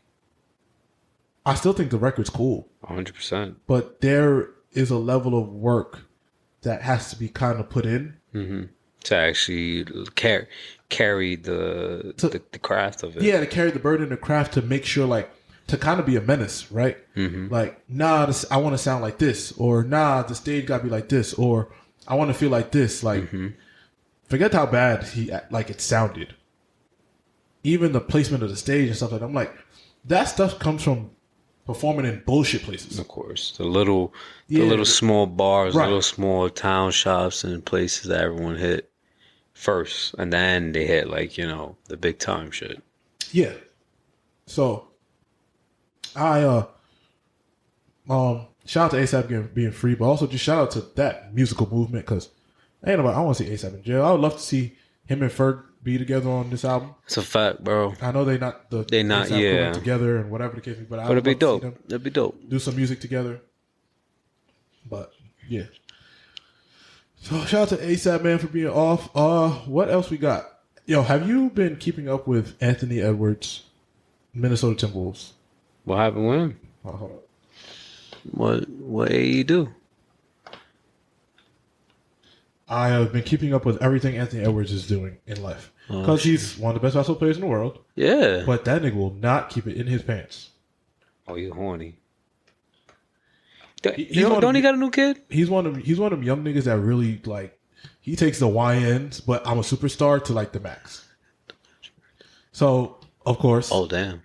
I still think the record's cool. 100%. But there is a level of work that has to be kind of put in. To actually carry the craft of it. Yeah, to carry the burden of the craft, to make sure, like, to kind of be a menace, right? Like, nah, I want to sound like this, or nah, the stage got to be like this, or I want to feel like this. Like, forget how bad it sounded. Even the placement of the stage and stuff like that. I'm like, that stuff comes from performing in bullshit places. Of course, the little small bars, Right. little small town shops and places that everyone hit first, and then they hit like the big time shit. Yeah. So I shout out to ASAP being free, but also just shout out to that musical movement, because I want to see ASAP in jail. I would love to see him and Ferg be together on this album. It's a fact, bro. I know they're not yeah together and whatever the case may be, but it'd be dope. It'd be dope. Do some music together. But yeah. So shout out to ASAP, man, for being off. What else we got? Yo, have you been keeping up with Anthony Edwards, Minnesota Timberwolves? What happened with him? Oh, hold up. What AE do? I have been keeping up with everything Anthony Edwards is doing in life, because he's one of the best basketball players in the world. Yeah. But that nigga will not keep it in his pants. Oh, you horny. Don't he got a new kid? He's one of them young niggas that really, like, he takes the YNs, but I'm a superstar to, like, the max. So, of course. Oh, damn.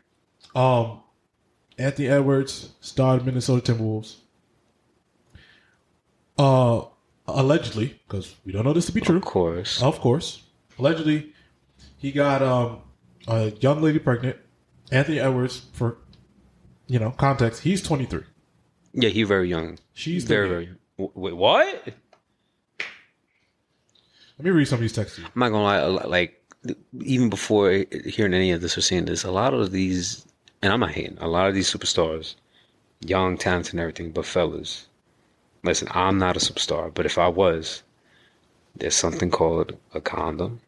Anthony Edwards starred Minnesota Timberwolves. Allegedly, because we don't know this to be true. Of course. Allegedly, he got a young lady pregnant, Anthony Edwards, for context, he's 23. Yeah, he's very young. She's very, 38. very young. Wait, what? Let me read some of these texts to you. I'm not gonna lie. Like, even before hearing any of this or seeing this, a lot of these, and I'm not hating, a lot of these superstars, young, talented, and everything, but fellas, listen, I'm not a superstar, but if I was, there's something called a condom.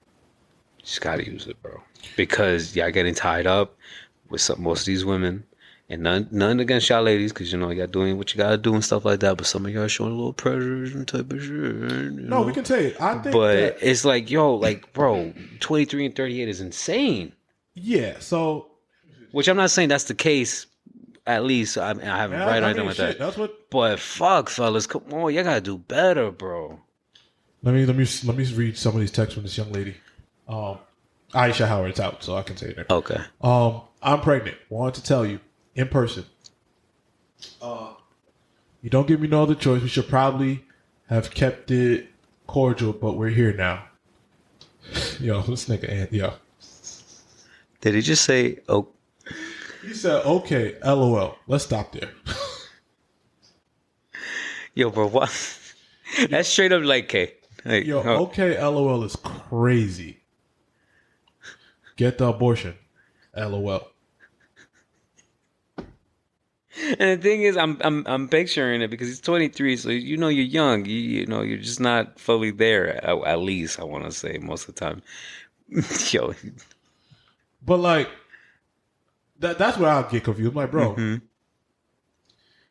You just gotta use it, bro, because y'all getting tied up with most of these women. And none against y'all ladies, because y'all doing what you gotta do and stuff like that. But some of y'all showing a little pressure and type of shit. No, we can tell you. I think, but it's like, bro, 23 and 38 is insane. Yeah. So, which I'm not saying that's the case. At least I haven't read anything like that. That's what. But fuck, fellas, come on, y'all gotta do better, bro. Let me read some of these texts from this young lady. Aisha Howard's out, so I can say that. Okay. I'm pregnant. Wanted to tell you. In person. You don't give me no other choice. We should probably have kept it cordial, but we're here now. Yo, this nigga, yo. Did he just say, oh? He said, okay, LOL. Let's stop there. Yo, bro, what? That's straight up like K. Like, Yo, okay, LOL is crazy. Get the abortion. LOL. And the thing is, I'm picturing it because he's 23, so you're young. You're just not fully there. At least I want to say most of the time. Yo, but like that's where I'll get confused. I'm like, bro,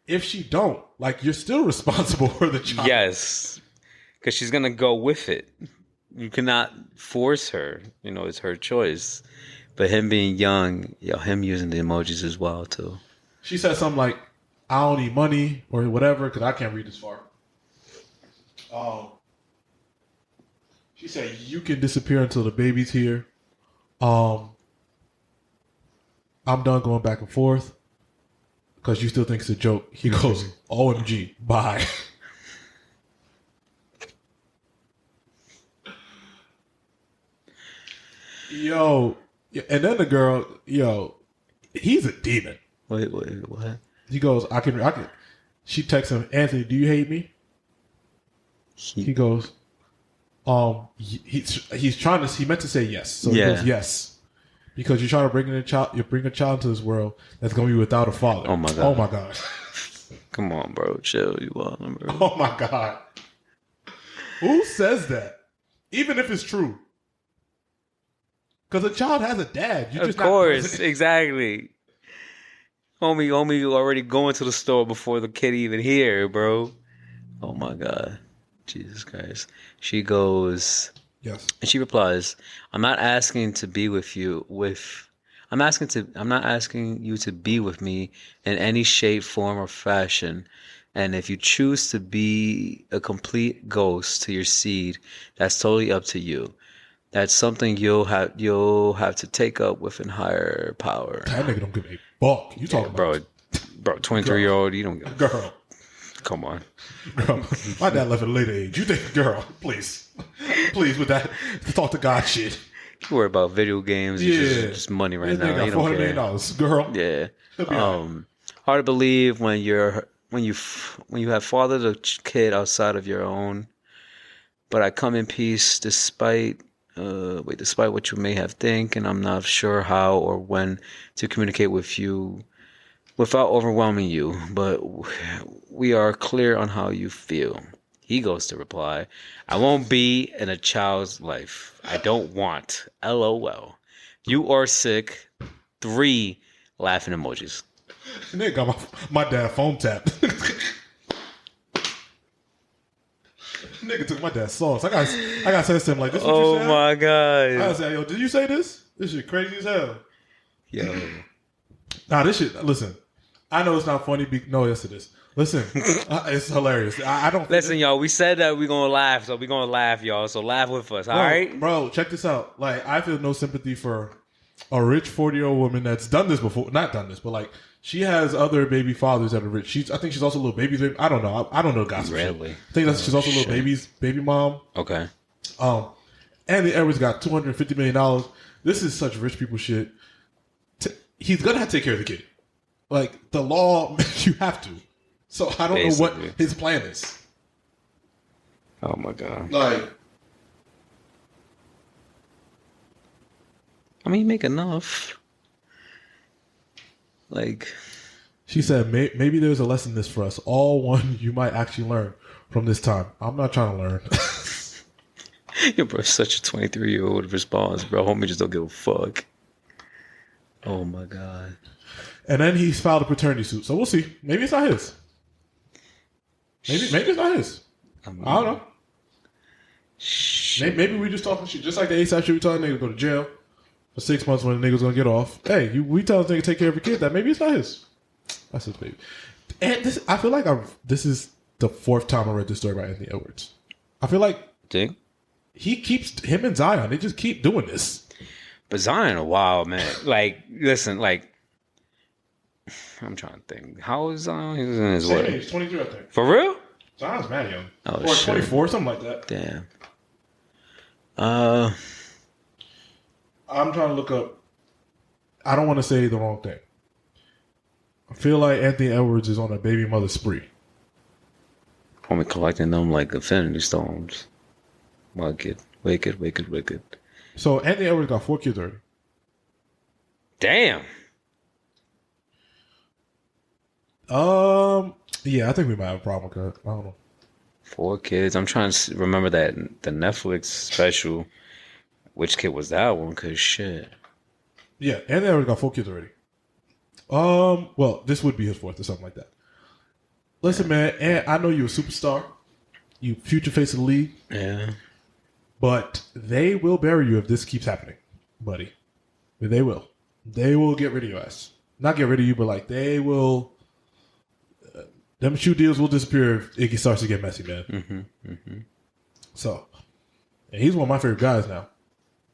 if she don't, like, you're still responsible for the child. Yes, because she's gonna go with it. You cannot force her. It's her choice. But him being young, him using the emojis as well too. She said something like, I don't need money or whatever, because I can't read this far. She said, you can disappear until the baby's here. I'm done going back and forth because you still think it's a joke. He goes, OMG, bye. Yo, and then the girl, he's a demon. Wait, what? He goes, I can. She texts him, Anthony, do you hate me? He goes, he's trying to. He meant to say yes, so he goes yes, because you're trying to bring a child into this world that's going to be without a father. Oh my god! Oh my god! Come on, bro, chill. You on, bro? Oh my god! Who says that? Even if it's true, because a child has a dad. You of just course, exactly. Homie already going to the store before the kid even here, bro. Oh my god. Jesus Christ. She goes, yes. And she replies, I'm not asking to be with you I'm not asking you to be with me in any shape, form, or fashion. And if you choose to be a complete ghost to your seed, that's totally up to you. That's something you'll have to take up with a higher power. That nigga don't give a fuck. You talking about, bro? 23-year-old, you don't give girl. Come on, girl. My dad left at a later age. You think, girl? Please, with that talk to God shit. You worry about video games, just money right now. You don't care, girl. Yeah. Hard to believe when you have fathered a kid outside of your own. But I come in peace despite what you may have think, and I'm not sure how or when to communicate with you without overwhelming you, but we are clear on how you feel. He goes to reply, I won't be in a child's life. I don't want. LOL. You are sick. 3 laughing emojis. Nigga got my dad phone tapped. Nigga took my dad's sauce. I got to say to him like, this is what you said? Oh my god. I gotta say, yo, did you say this? This shit crazy as hell. Yo. Nah, this shit, listen. I know it's not funny. No, yes it is. Listen, it's hilarious. I don't listen, y'all. We said that we're gonna laugh, so we're gonna laugh, y'all. So laugh with us, all right? Bro, check this out. Like, I feel no sympathy for a rich 40-year-old woman that's done this before. Not done this, but like, she has other baby fathers that are rich. I think she's also a little baby. I don't know. I don't know gossip. Really? I think she's also a little baby mom. Okay. Anthony Edwards got $250 million. This is such rich people shit. he's gonna have to take care of the kid. Like the law, you have to. So I don't know what his plan is. Oh my god! Like, I mean, you make enough. Like, she said, maybe there's a lesson in this for us all. One you might actually learn from this time. I'm not trying to learn. your bro's such a 23-year-old response, bro. Homie just don't give a fuck. Oh my god! And then he's filed a paternity suit, so we'll see. Maybe it's not his. Maybe it's not his. I don't know. Maybe we just talking shit, just like the ASAP shit. We telling niggas to go to jail for 6 months when the niggas gonna get off. Hey, we tell the nigga to take care of a kid that maybe it's not his. That's his baby. And this, I feel like this is the fourth time I read this story about Anthony Edwards. I feel like he keeps him and Zion. They just keep doing this. But Zion, a wild man. Like, listen, like, I'm trying to think. How old is Zion? He was in his what? He's 23, I think. For real? Zion's mad young. Oh, or 24, something like that. Damn. I'm trying to look up. I don't want to say the wrong thing. I feel like Anthony Edwards is on a baby mother spree. Homie collecting them like infinity stones. Wicked. So Anthony Edwards got 4 kids already. Damn. Yeah, I think we might have a problem with that. I don't know. 4 kids. I'm trying to remember that the Netflix special. Which kid was that one? Cause shit. Yeah, Anthony Edwards got 4 kids already. Well, this would be his 4th or something like that. Listen, man, and I know you're a superstar. You future face of the league. Yeah. But they will bury you if this keeps happening, buddy. They will. They will get rid of your ass. Not get rid of you, but like they will. Them shoe deals will disappear if it starts to get messy, man. So, and he's one of my favorite guys now.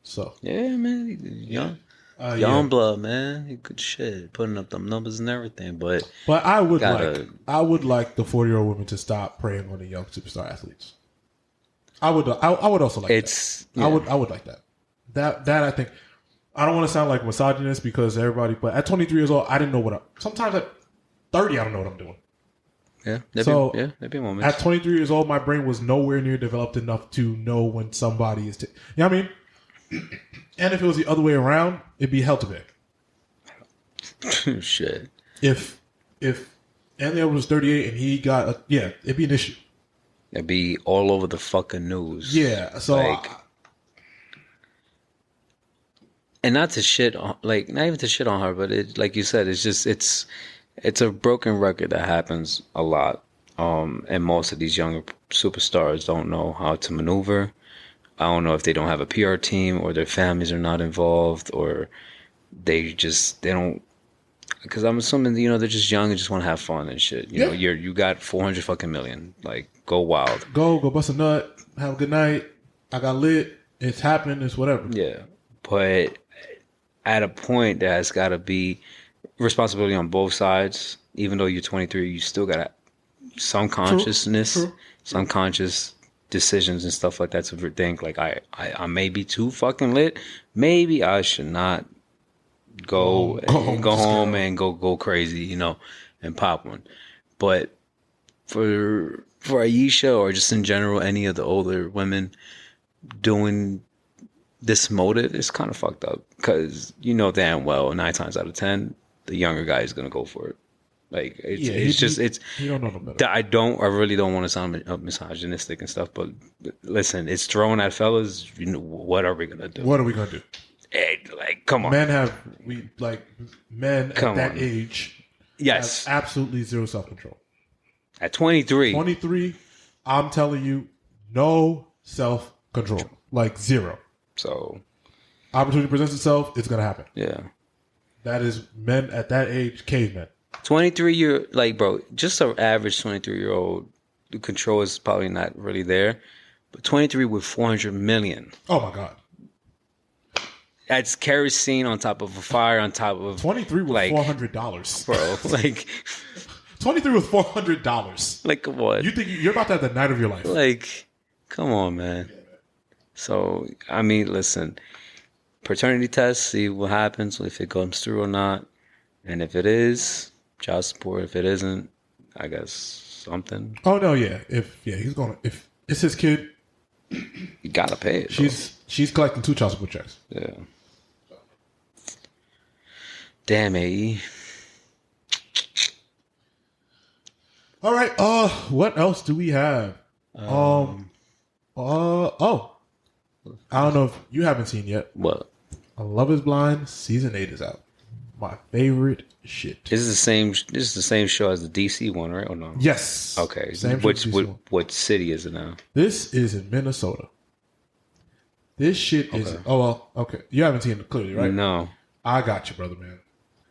So yeah, man, young blood, man. He good shit, putting up them numbers and everything. But I would like the 40-year-old women to stop preying on the young superstar athletes. I would also like that. Yeah. I would like that. That I think. I don't want to sound like misogynist because everybody, but at 23 years old, I didn't know what. Sometimes at 30, I don't know what I'm doing. Yeah. There'd be moments. At 23 years old, my brain was nowhere near developed enough to know when somebody is. You know what I mean? And if it was the other way around, it'd be hell to big. Shit. If Anthony was 38 and he got it'd be an issue. It'd be all over the fucking news. Yeah. So. And not to shit on, like, not even to shit on her, but it, like you said, it's just, it's a broken record that happens a lot. And most of these younger superstars don't know how to maneuver. I don't know if they don't have a PR team or their families are not involved or they don't, because I'm assuming, they're just young and just want to have fun and shit. You know, you got 400 fucking million. Like, go wild. Go bust a nut. Have a good night. I got lit. It's happened. It's whatever. Yeah. But at a point, there's got to be responsibility on both sides. Even though you're 23, you still got some consciousness, some conscious decisions and stuff like that to think, like, I may be too fucking lit. Maybe I should not go home and go crazy, and pop one. But for Aisha or just in general, any of the older women doing this motive is kind of fucked up because damn well 9 times out of 10 the younger guy is gonna go for it. Like it's you don't know no better. I really don't want to sound misogynistic and stuff, but listen, it's thrown at fellas. What are we gonna do? What are we gonna do? Hey, like, come on. Men at that age, yes, have absolutely zero self-control. At 23, I'm telling you, no self-control, like zero. So, opportunity presents itself, it's gonna happen. Yeah, that is men at that age, cavemen. 23-year, like, bro, just an average 23-year-old, the control is probably not really there, but 23 with 400 million. Oh my god, that's kerosene on top of a fire on top of 23 with $400, bro. Like 23 with $400. Like, what? You think you're about to have the night of your life? Like, come on, man. So, I mean, listen, paternity test, see what happens, if it comes through or not. And if it is, child support. If it isn't, I guess something. Oh no, yeah. If it's his kid, You gotta pay it. she's collecting 2 child support checks. Yeah. Damn, AE. All right. What else do we have? I don't know if you haven't seen yet. What? Love Is Blind season 8 is out. My favorite shit. This is the same show as the DC one, right? Or no? Yes. Okay. Same What city is it now? This is in Minnesota. This shit is. Oh well. Okay. You haven't seen it clearly, right? No. I got you, brother, man.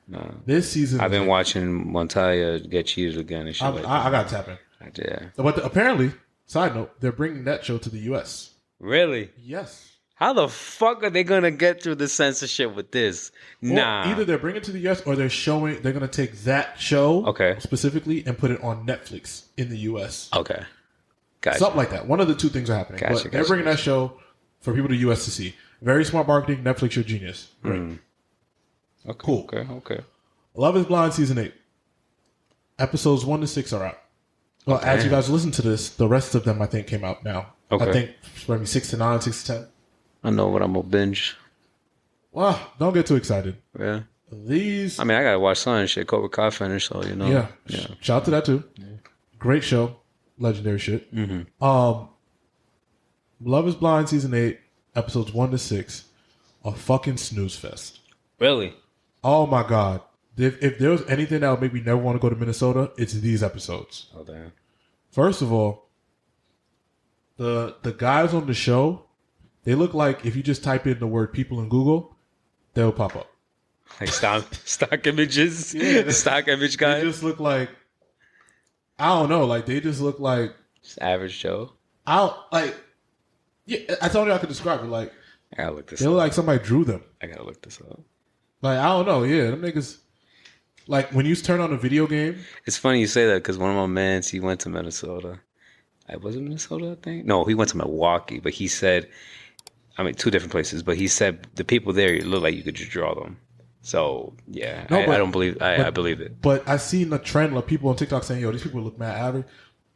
No. This season. I've been watching Montoya get cheated again and shit like that. I got to tap in. Yeah. But apparently, side note, they're bringing that show to the U.S. Really? Yes. How the fuck are they gonna get through the censorship with this? Nah. Either they're bringing it to the U.S. or they're gonna take that show specifically and put it on Netflix in the U.S. Okay. Gotcha. Something like that. One of the two things are happening. Gotcha, But they're bringing that show for people to the U.S. to see. Very smart marketing. Netflix, you're a genius. Great. Okay. Cool. Okay. Love Is Blind season 8. Episodes 1 to 6 are out. Well, as you guys listen to this, the rest of them I think came out now. Okay. I think maybe 6 to 9, 6 to 10. I know what I'm gonna binge. Well, don't get too excited. Yeah. These. I mean, I gotta watch some and shit. Cobra Kai finished, so you know. Yeah. Shout out to that too. Yeah. Great show. Legendary shit. Mm-hmm. Love Is Blind season 8, episodes 1 to 6, a fucking snooze fest. Really? Oh my god. If there was anything that would make me never want to go to Minnesota, it's these episodes. Oh damn. First of all, the guys on the show, they look like if you just type in the word people in Google, they'll pop up. Like stock images? Yeah. The stock image They guy? just look like, I don't know, like they just look like, Just average Joe. Yeah, I told you I could describe it. Like, I gotta look this they up. look like somebody drew them. I gotta look this up. Like, I don't know. Yeah, them niggas. Like, when you turn on a video game. It's funny you say that because one of my mans, he went to Minnesota. Was it Minnesota, I think? No, he went to Milwaukee, but he said, I mean, 2 different places, but he said the people there look like you could just draw them. So, yeah, I don't believe, I believe it. But I seen a trend of people on TikTok saying, yo, these people look mad average.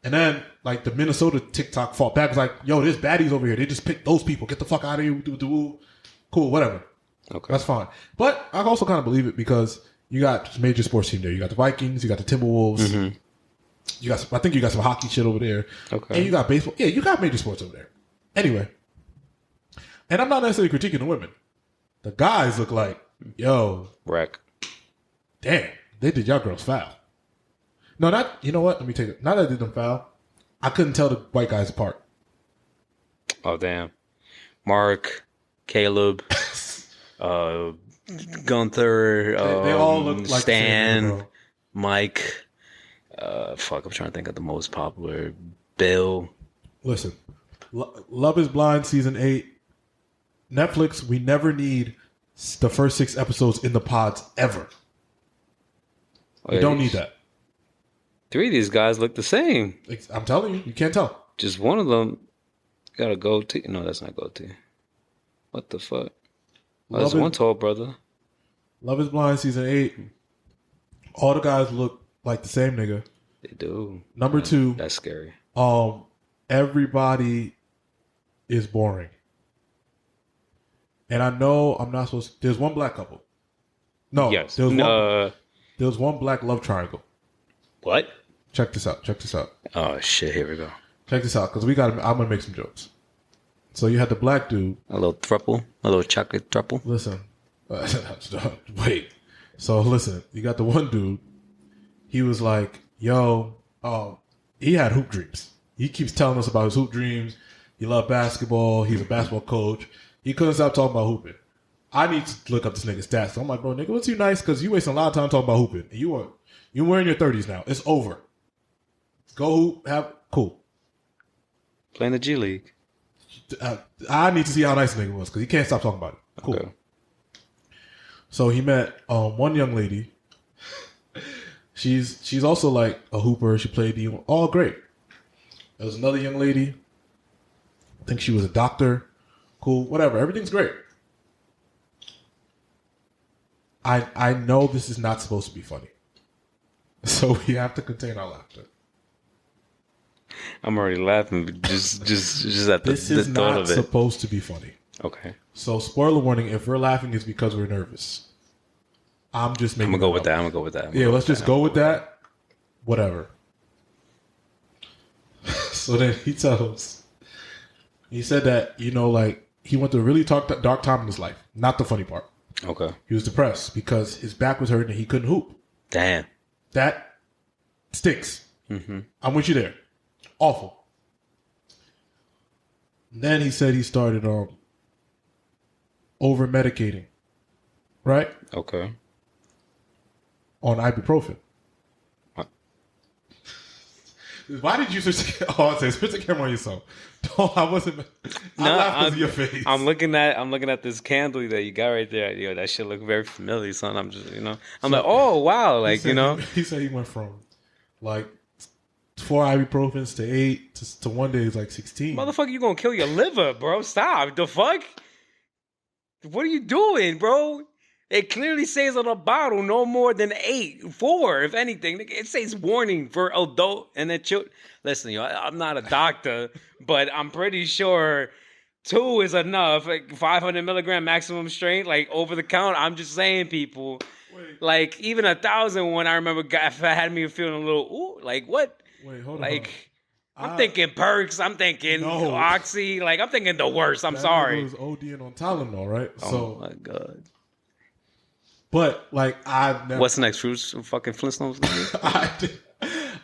And then, like, the Minnesota TikTok fought back. It's like, yo, there's baddies over here. They just picked those people. Get the fuck out of here. Cool, whatever. Okay. That's fine. But I also kind of believe it because you got major sports team there. You got the Vikings. You got the Timberwolves. Mm-hmm. I think you got some hockey shit over there. Okay. And you got baseball. Yeah, you got major sports over there. Anyway. And I'm not necessarily critiquing the women. The guys look like, yo. Wreck. Damn. They did y'all girls foul. No, not, you know what? Let me take it. Not that I did them foul. I couldn't tell the white guys apart. Oh, damn. Mark, Caleb, Gunther, they all look like Stan, the same name, Mike. I'm trying to think of the most popular. Bill. Listen, Love Is Blind season 8. Netflix, we never need the first 6 episodes in the pods ever. We don't need that. 3 of these guys look the same. I'm telling you, you can't tell. Just one of them got a goatee. No, that's not goatee. What the fuck? Oh, that's one tall brother. Love Is Blind season 8. All the guys look like the same nigga. They do. Number 2. That's scary. Everybody is boring. And I know I'm not supposed to. There's one black couple. No. Yes. There's one black love triangle. What? Check this out. Oh, shit. Here we go. Check this out. Because I'm going to make some jokes. So you had the black dude. A little thruple. A little chocolate thruple. Listen. Wait. So listen. You got the one dude. He was like, yo, he had hoop dreams. He keeps telling us about his hoop dreams. He loved basketball. He's a basketball coach. He couldn't stop talking about hooping. I need to look up this nigga's stats. So I'm like, bro, nigga, what's you nice? Because you wasting a lot of time talking about hooping. And you're in your 30s now. It's over. Go hoop. Cool. Playing the G League. I need to see how nice the nigga was because he can't stop talking about it. Cool. Okay. So he met one young lady. She's also like a hooper. She played the all great. There was another young lady. I think she was a doctor. Cool. Whatever. Everything's great. I know this is not supposed to be funny, so we have to contain our laughter. I'm already laughing just at the This is thought not of it. supposed to be funny. Okay. So, spoiler warning: if we're laughing, it's because we're nervous. I'm just making. I'm gonna go with that. Yeah, let's just go with that. Whatever. So then he said that, like, he went through a really dark time in his life. Not the funny part. Okay. He was depressed because his back was hurting and he couldn't hoop. Damn. That stinks. Mm-hmm. I'm with you there. Awful. Then he said he started over medicating. Right? Okay. On ibuprofen. What? Why did you switch the camera on yourself? No, I wasn't. I laughed because of your face. I'm looking at this candle that you got right there. Yo, that shit look very familiar, son. I'm just, I'm like, oh wow, like, He said he went from like 4 ibuprofens to 8 to one day is like 16. Motherfucker, you gonna kill your liver, bro? Stop. The fuck? What are you doing, bro? It clearly says on the bottle no more than 4, if anything. It says warning for adult and then children. Listen, I'm not a doctor, but I'm pretty sure 2 is enough. Like 500 milligram maximum strength, like over the counter. I'm just saying, people. Wait. Like even 1,000 one, I remember had me feeling a little, ooh, like what? Wait, hold on. Like, I'm thinking perks. I'm thinking oxy. Like, I'm thinking the worst. I'm sorry. It was ODing on Tylenol, right? Oh my god. But like, I've never. What's next? Fruits? Fucking Flintstones?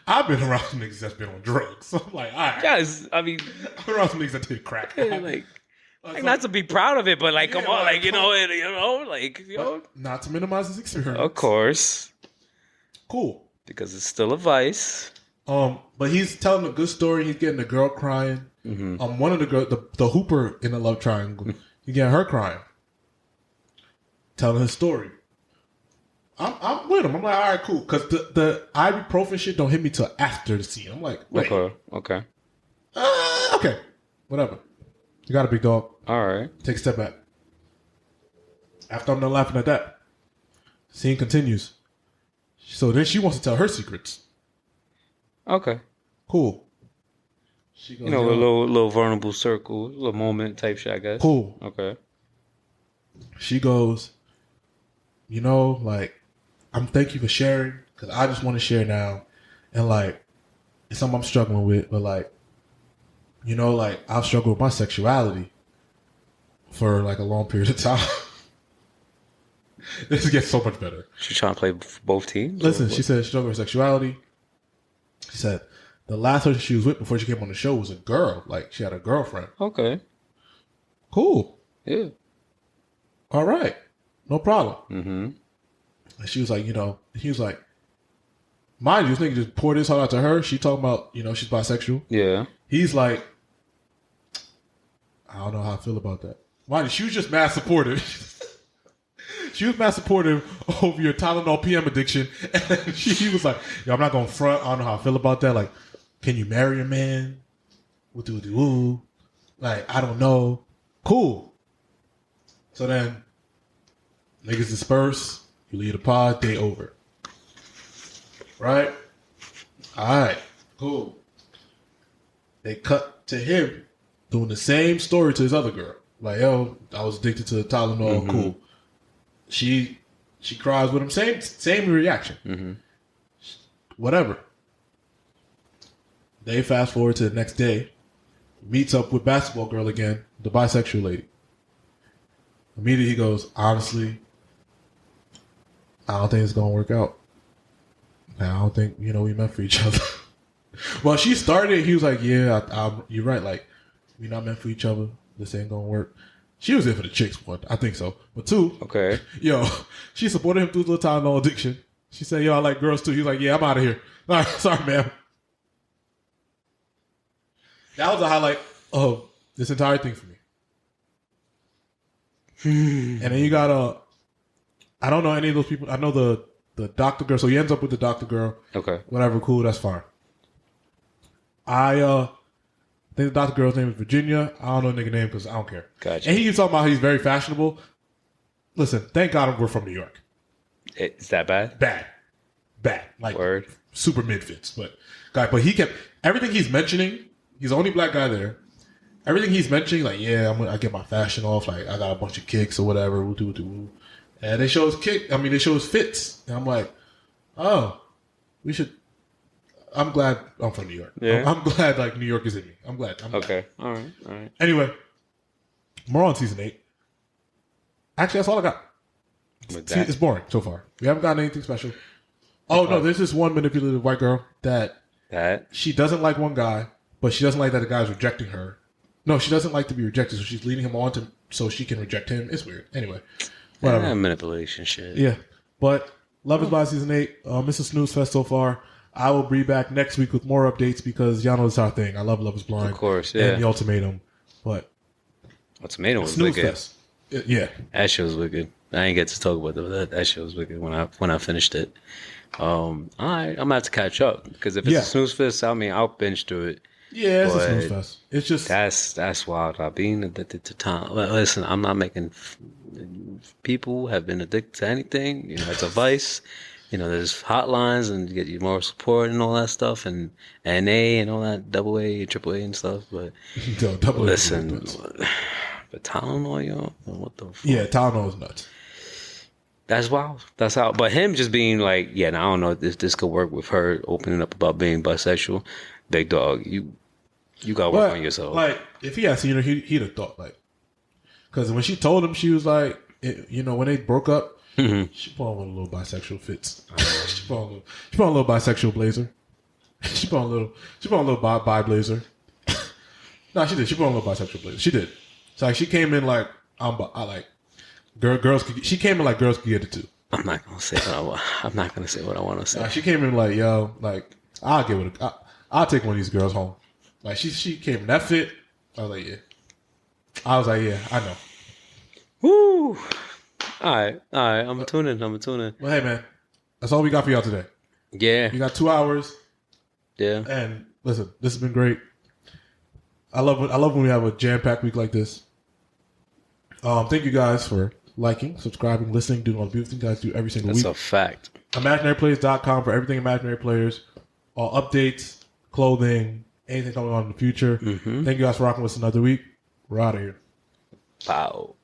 I've been around some niggas that's been on drugs. So I'm like, all right. Yes, I mean, I've been around some niggas that did crack. like not to be proud of it, but like, come on, like, Not to minimize his experience. Of course. Cool. Because it's still a vice. But he's telling a good story. He's getting the girl crying. Mm-hmm. One of the girl, the hooper in the love triangle, you get her crying, telling his story. I'm with him. I'm like, all right, cool. Because the ibuprofen shit don't hit me till after the scene. I'm like, wait. Okay. Okay. Whatever. You got a big dog. All right. Take a step back. After I'm done laughing at that, scene continues. So then she wants to tell her secrets. Okay. Cool. She goes, a little vulnerable circle, a little moment type shit, I guess. Cool. Okay. She goes, like, thank you for sharing, because I just want to share now. And, like, it's something I'm struggling with, but, like, like, I've struggled with my sexuality for, like, a long period of time. This gets so much better. She's trying to play both teams? Listen, she said she struggled with sexuality. She said the last person she was with before she came on the show was a girl. Like, she had a girlfriend. Okay. Cool. Yeah. All right. No problem. Mm-hmm. And she was like, he was like, mind you, this nigga just poured his heart out to her. She talking about, she's bisexual. Yeah. He's like, I don't know how I feel about that. Mind you, she was just mad supportive. She was mad supportive over your Tylenol PM addiction. And he was like, yo, I'm not going to front. I don't know how I feel about that. Like, can you marry a man? Woo-doo-doo-woo. Like, I don't know. Cool. So then, niggas disperse. You leave the pod. Day over. Right? All right. Cool. They cut to him doing the same story to his other girl. Like, yo, I was addicted to Tylenol. Mm-hmm. Cool. She cries with him. Same reaction. Mm-hmm. Whatever. They fast forward to the next day. Meets up with basketball girl again, the bisexual lady. Immediately he goes, honestly, I don't think it's gonna work out. I don't think we meant for each other. Well, she started. He was like, yeah, you're right. Like, we not meant for each other. This ain't gonna work. She was in for the chicks, one. I think so. But 2, okay. Yo, she supported him through the Tylenol addiction. She said, yo, I like girls too. He was like, yeah, I'm out of here. All right, sorry, ma'am. That was a highlight of this entire thing for me. And then you got I don't know any of those people. I know the doctor girl. So he ends up with the doctor girl. Okay. Whatever, cool, that's fine. I think the doctor girl's name is Virginia. I don't know the nigga name because I don't care. Gotcha. And he keeps talking about he's very fashionable. Listen, thank God we're from New York. It's that bad? Bad. Like Word. super mid fits. But he kept everything he's mentioning. He's the only black guy there. Everything he's mentioning, like, yeah, I get my fashion off. Like, I got a bunch of kicks or whatever. And they show his fits. And I'm like, oh, we should. I'm glad I'm from New York. Yeah. I'm glad, like, New York is in me. I'm glad. Okay. All right. Anyway, more on season 8. Actually, that's all I got. It's boring so far. We haven't gotten anything special. Oh, no, there's this one manipulative white girl that she doesn't like one guy, but she doesn't like that the guy's rejecting her. No, she doesn't like to be rejected, so she's leading him on so she can reject him. It's weird. Anyway. Whatever. Yeah, manipulation shit. Yeah. But Love is Blind Season 8. It's a snooze fest so far. I will be back next week with more updates because y'all know it's our thing. I love Love is Blind. Of course, yeah. And The Ultimatum. But Ultimatum was snooze wicked. fest. Yeah. That shit was wicked. I ain't get to talk about that shit was wicked when I finished it. All right, I'm gonna have to catch up because if it's a snooze fest, I mean I'll binge through it. Yeah, it's a snooze fest. It's just that's wild. I've been addicted to time. Listen, I'm not making. People have been addicted to anything. You know, it's a vice. You know, there's hotlines and you get you more support and all that stuff and NA and all that AA, AAA and stuff. But listen, but Tylenol, yo, what the fuck? Yeah, Tylenol is nuts. That's wild. That's how. But him just being like, yeah, now I don't know if this could work with her opening up about being bisexual. Big dog, you gotta work on yourself. Like, if he had seen her, he'd have thought like, because when she told him, she was like, when they broke up, she put on a little bisexual fits. She put on a little bisexual blazer. She put on a little bi blazer. No, she did. She put on a little bisexual blazer. She did. So like, she came in like girls. She came in like girls could get it too. I'm not gonna say what I want to say. She came in like, yo, like I'll take one of these girls home. Like she came in that fit. I was like, yeah, I know. Woo! All right. I'm tuning. Well, hey man, that's all we got for y'all today. Yeah, we got 2 hours. Yeah, and listen, this has been great. I love when we have a jam-packed week like this. Thank you guys for liking, subscribing, listening, doing all the beautiful things you guys do every single week. That's a fact. ImaginaryPlayers.com for everything Imaginary Players, all updates, clothing, anything coming on in the future. Thank you guys for rocking with us another week. We're out of here. Wow.